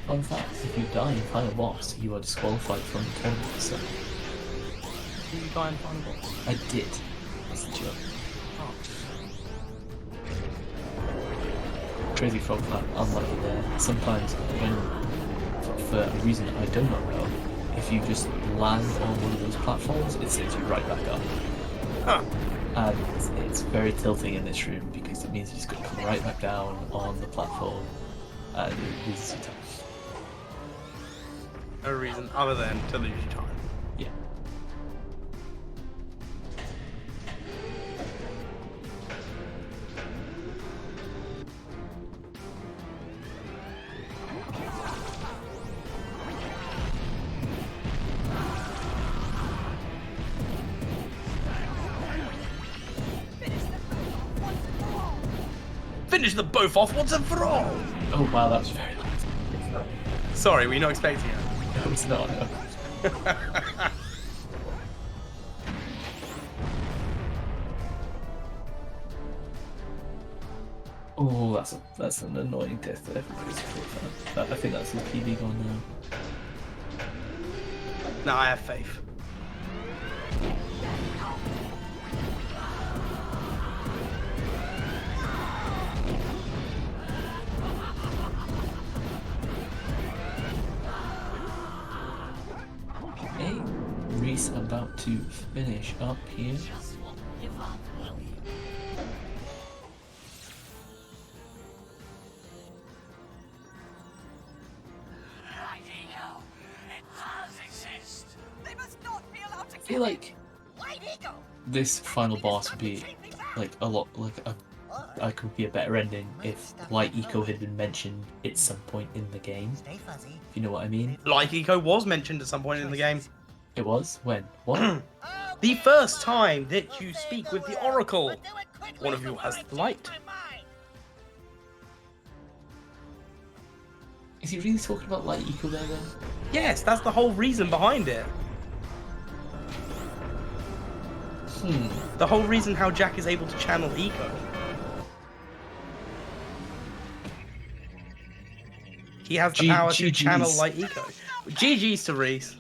Fun fact, if you die in Final Boss, you are disqualified from the tournament, so... Did you die in Final Boss? I did. That's the joke. Oh. Crazy Frog Fan, unlucky there. Sometimes, when, for a reason I do not know, if you just land on one of those platforms, it sends you right back up. Huh. And it's very tilting in this room, because it means you just got to come right back down on the platform, and it loses you time. No reason other than to lose your time. Yeah. Finish the both off once and for all! Oh wow, that was very loud. Sorry, were you not expecting it? No, it's not. No. Oh, that's an annoying death there for Crazy Frog. I think that's his PB gone now. No, I have faith. Okay, Reese about to finish up here. I feel like this final boss would be like a lot could be a better ending if Light Eco had been mentioned at some point in the game. If you know what I mean. Light Eco was mentioned at some point in the game. It was? When? What? The first time that you speak with the Oracle. One of you has light. Is he really talking about Light Eco there then? Yes, that's the whole reason behind it. The whole reason how Jak is able to channel Eco. He has the power to channel Light Eco. GG's to Reese.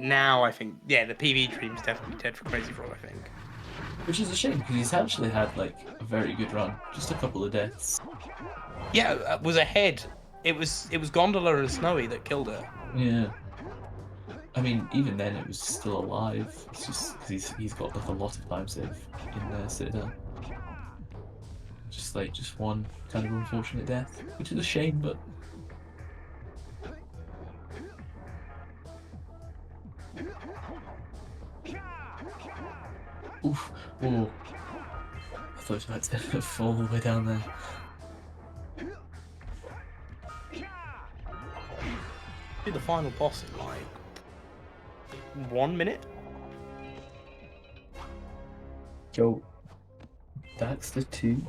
Now I think, yeah, the PV dream's definitely dead for Crazy Frog, I think. Which is a shame, because he's actually had, like, a very good run. Just a couple of deaths. Yeah, it was ahead. It was Gondola and Snowy that killed it. Yeah. I mean, even then, it was still alive. It's just because he's got, like, a lot of time save in there, Citadel. Just one kind of unfortunate death, which is a shame, but... Oof. Oh. I thought I had to fall all the way down there. Do the final boss in like 1 minute. Yo, Daxter 2.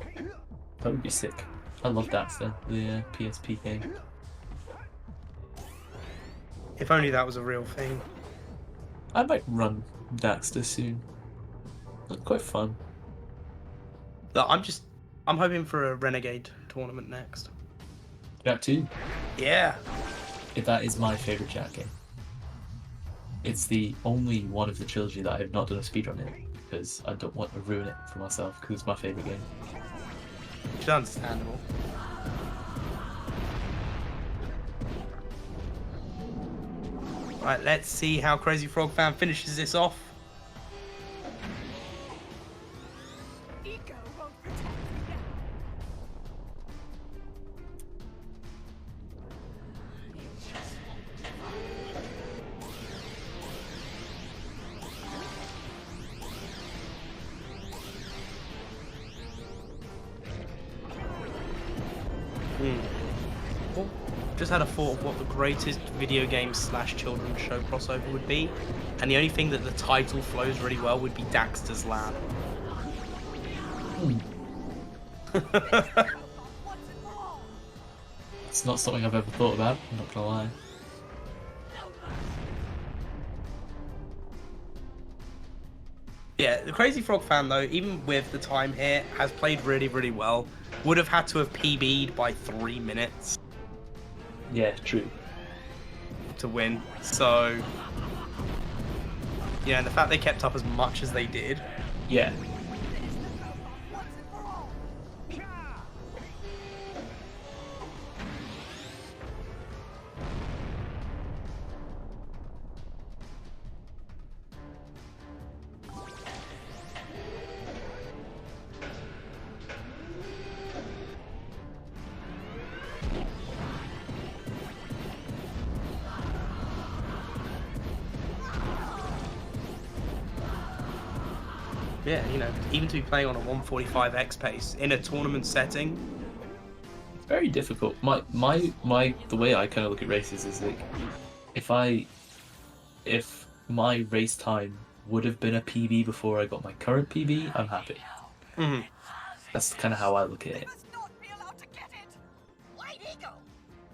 That would be sick. I love Daxter, the PSP game. If only that was a real thing. I might run Daxter soon. Look quite fun. Look, I'm hoping for a Renegade tournament next. Jak 2? Yeah. That is my favourite Jak game. It's the only one of the trilogy that I have not done a speedrun in, because I don't want to ruin it for myself, because it's my favourite game. Which is understandable. Right, let's see how Crazy Frog Fan finishes this off. Just had a thought of what the greatest video game / children's show crossover would be, and the only thing that the title flows really well would be Daxter's Lab. It's not something I've ever thought about, I'm not gonna lie. Yeah, the Crazy Frog Fan though, even with the time here, has played really, really well. Would have had to have PB'd by 3 minutes. Yeah, true. To win. So, yeah, and the fact they kept up as much as they did. Yeah. Yeah, you know, even to be playing on a 145x pace in a tournament setting, very difficult. The way I kind of look at races is like, if my race time would have been a PB before I got my current PB, I'm happy. Mm-hmm. That's kind of how I look at it.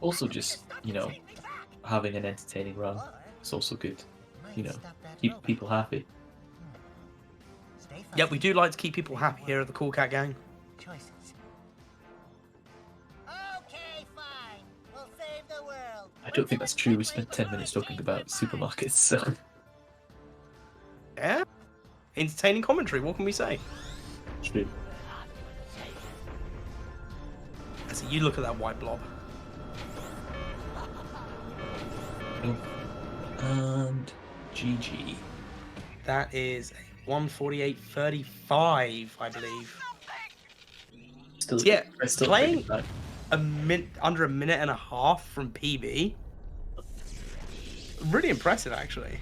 Also, just having an entertaining run is also good. Keep people happy. Yeah, we do like to keep people happy here at the Cool Cat Gang. Choices. Okay, fine. We'll save the world. I don't think that's true. We spent 10 minutes talking about supermarkets, so... Yeah? Entertaining commentary, what can we say? True. So you look at that white blob. And GG. That is a 148.35, I believe. Still, yeah, still playing under a minute and a half from PB. Really impressive, actually.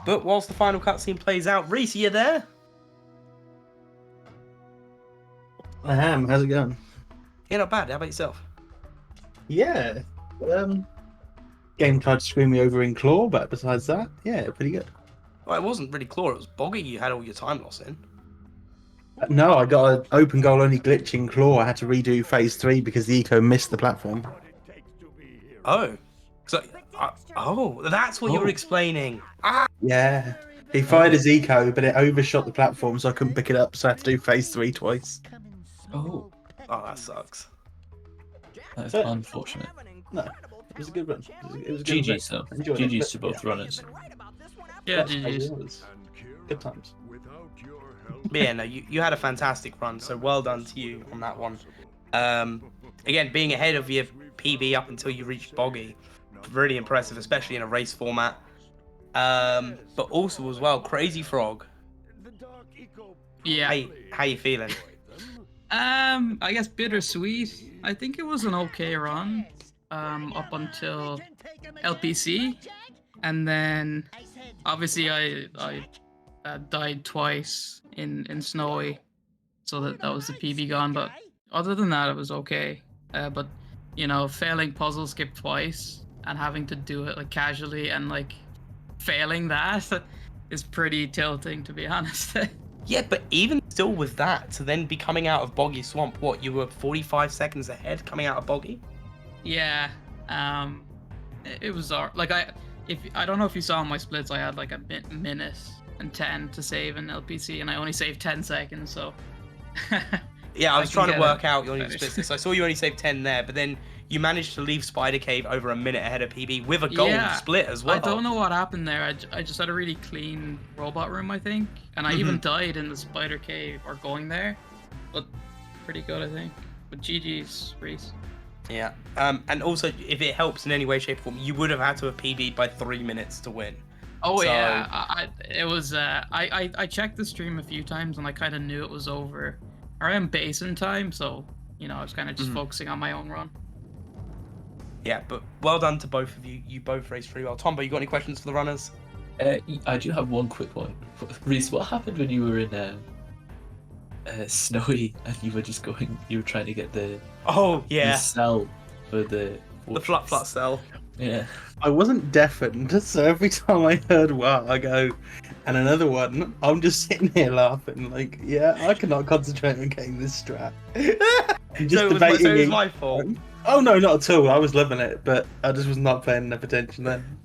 But whilst the final cutscene plays out, Reese, are you there? I am. How's it going? Yeah, not bad. How about yourself? Yeah. Game tried to screw me over in Claw, but besides that, yeah, pretty good. Well, it wasn't really Claw, it was Boggy you had all your time loss in. No, I got an open goal only glitch in Claw. I had to redo phase 3 because the eco missed the platform. Oh. So, that's what you were explaining. Ah! Yeah. He fired his eco, but it overshot the platform, so I couldn't pick it up, so I had to do phase 3 twice. Oh. Oh, that sucks. That is unfortunate. No, it was a good run. It was a good GG, run. so. Enjoyed it, GG's but to both runners. Yeah, That's GG's. Good times. But yeah, no, you had a fantastic run, so well done to you on that one. Again, being ahead of your PB up until you reached Boggy, really impressive, especially in a race format. But also as well, Crazy Frog. Yeah. How you feeling? I guess bittersweet. I think it was an okay run, up until LPC, and then obviously I died twice in Snowy, so that was the PB gone. But other than that, it was okay. But failing puzzle skip twice and having to do it like casually and like failing that is pretty tilting, to be honest. Yeah, but even still with that, to then be coming out of Boggy Swamp, what, you were 45 seconds ahead coming out of Boggy? Yeah, it was like I don't know if you saw my splits, I had like a minute and 10 to save in LPC, and I only saved 10 seconds, so. Yeah, I was trying to work out your splits. I saw you only saved 10 there, but then you managed to leave Spider Cave over a minute ahead of PB with a gold split as well. I don't know what happened there. I just had a really clean robot room, I think. And I even died in the Spider Cave or going there. But pretty good, I think. But GG's, Reese. Yeah. And also, if it helps in any way, shape, or form, you would have had to have PB'd by 3 minutes to win. Oh, so... yeah. It was... I checked the stream a few times and I kind of knew it was over around basin time. So, I was kind of just focusing on my own run. Yeah, but well done to both of you. You both raced pretty well. Tombo, you got any questions for the runners? I do have one quick one. Reese, what happened when you were in Snowy and you were trying to get the cell for the flut cell? Yeah. I wasn't deafened, so every time I heard one, I go, and another one, I'm just sitting here laughing, like, yeah, I cannot concentrate on getting this strat. So it was my fault. Oh no, not at all. I was loving it, but I just was not paying enough attention then.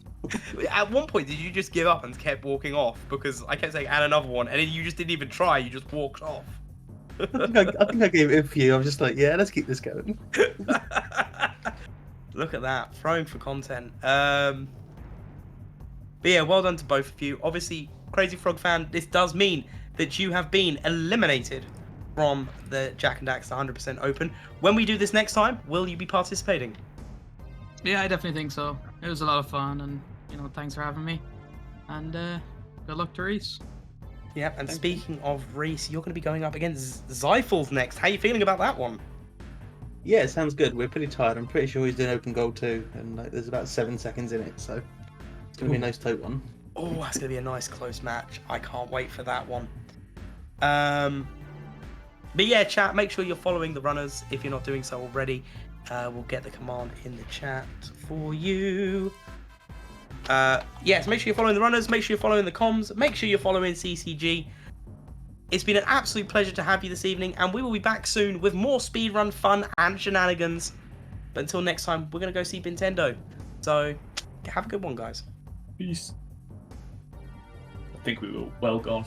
At one point, did you just give up and kept walking off? Because I kept saying, add another one, and then you just didn't even try, you just walked off. I think I gave it a few. I was just like, yeah, let's keep this going. Look at that, throwing for content. But yeah, well done to both of you. Obviously, Crazy Frog fan, this does mean that you have been eliminated from the Jak and Daxter 100% Open. When we do this next time, will you be participating? Yeah, I definitely think so. It was a lot of fun, and thanks for having me. And good luck to Reese. Yeah, and speaking of Reese, you're going to be going up against Zyphals next. How are you feeling about that one? Yeah, it sounds good. We're pretty tired. I'm pretty sure he's doing open goal too, and there's about 7 seconds in it, so it's going to be a nice tight one. Oh, that's going to be a nice close match. I can't wait for that one. But yeah, chat, make sure you're following the runners if you're not doing so already. We'll get the command in the chat for you. Yes, make sure you're following the runners, make sure you're following the comms, make sure you're following CCG. It's been an absolute pleasure to have you this evening, and we will be back soon with more speedrun fun and shenanigans. But until next time, we're going to go see Nintendo. So, have a good one, guys. Peace. I think we were well gone.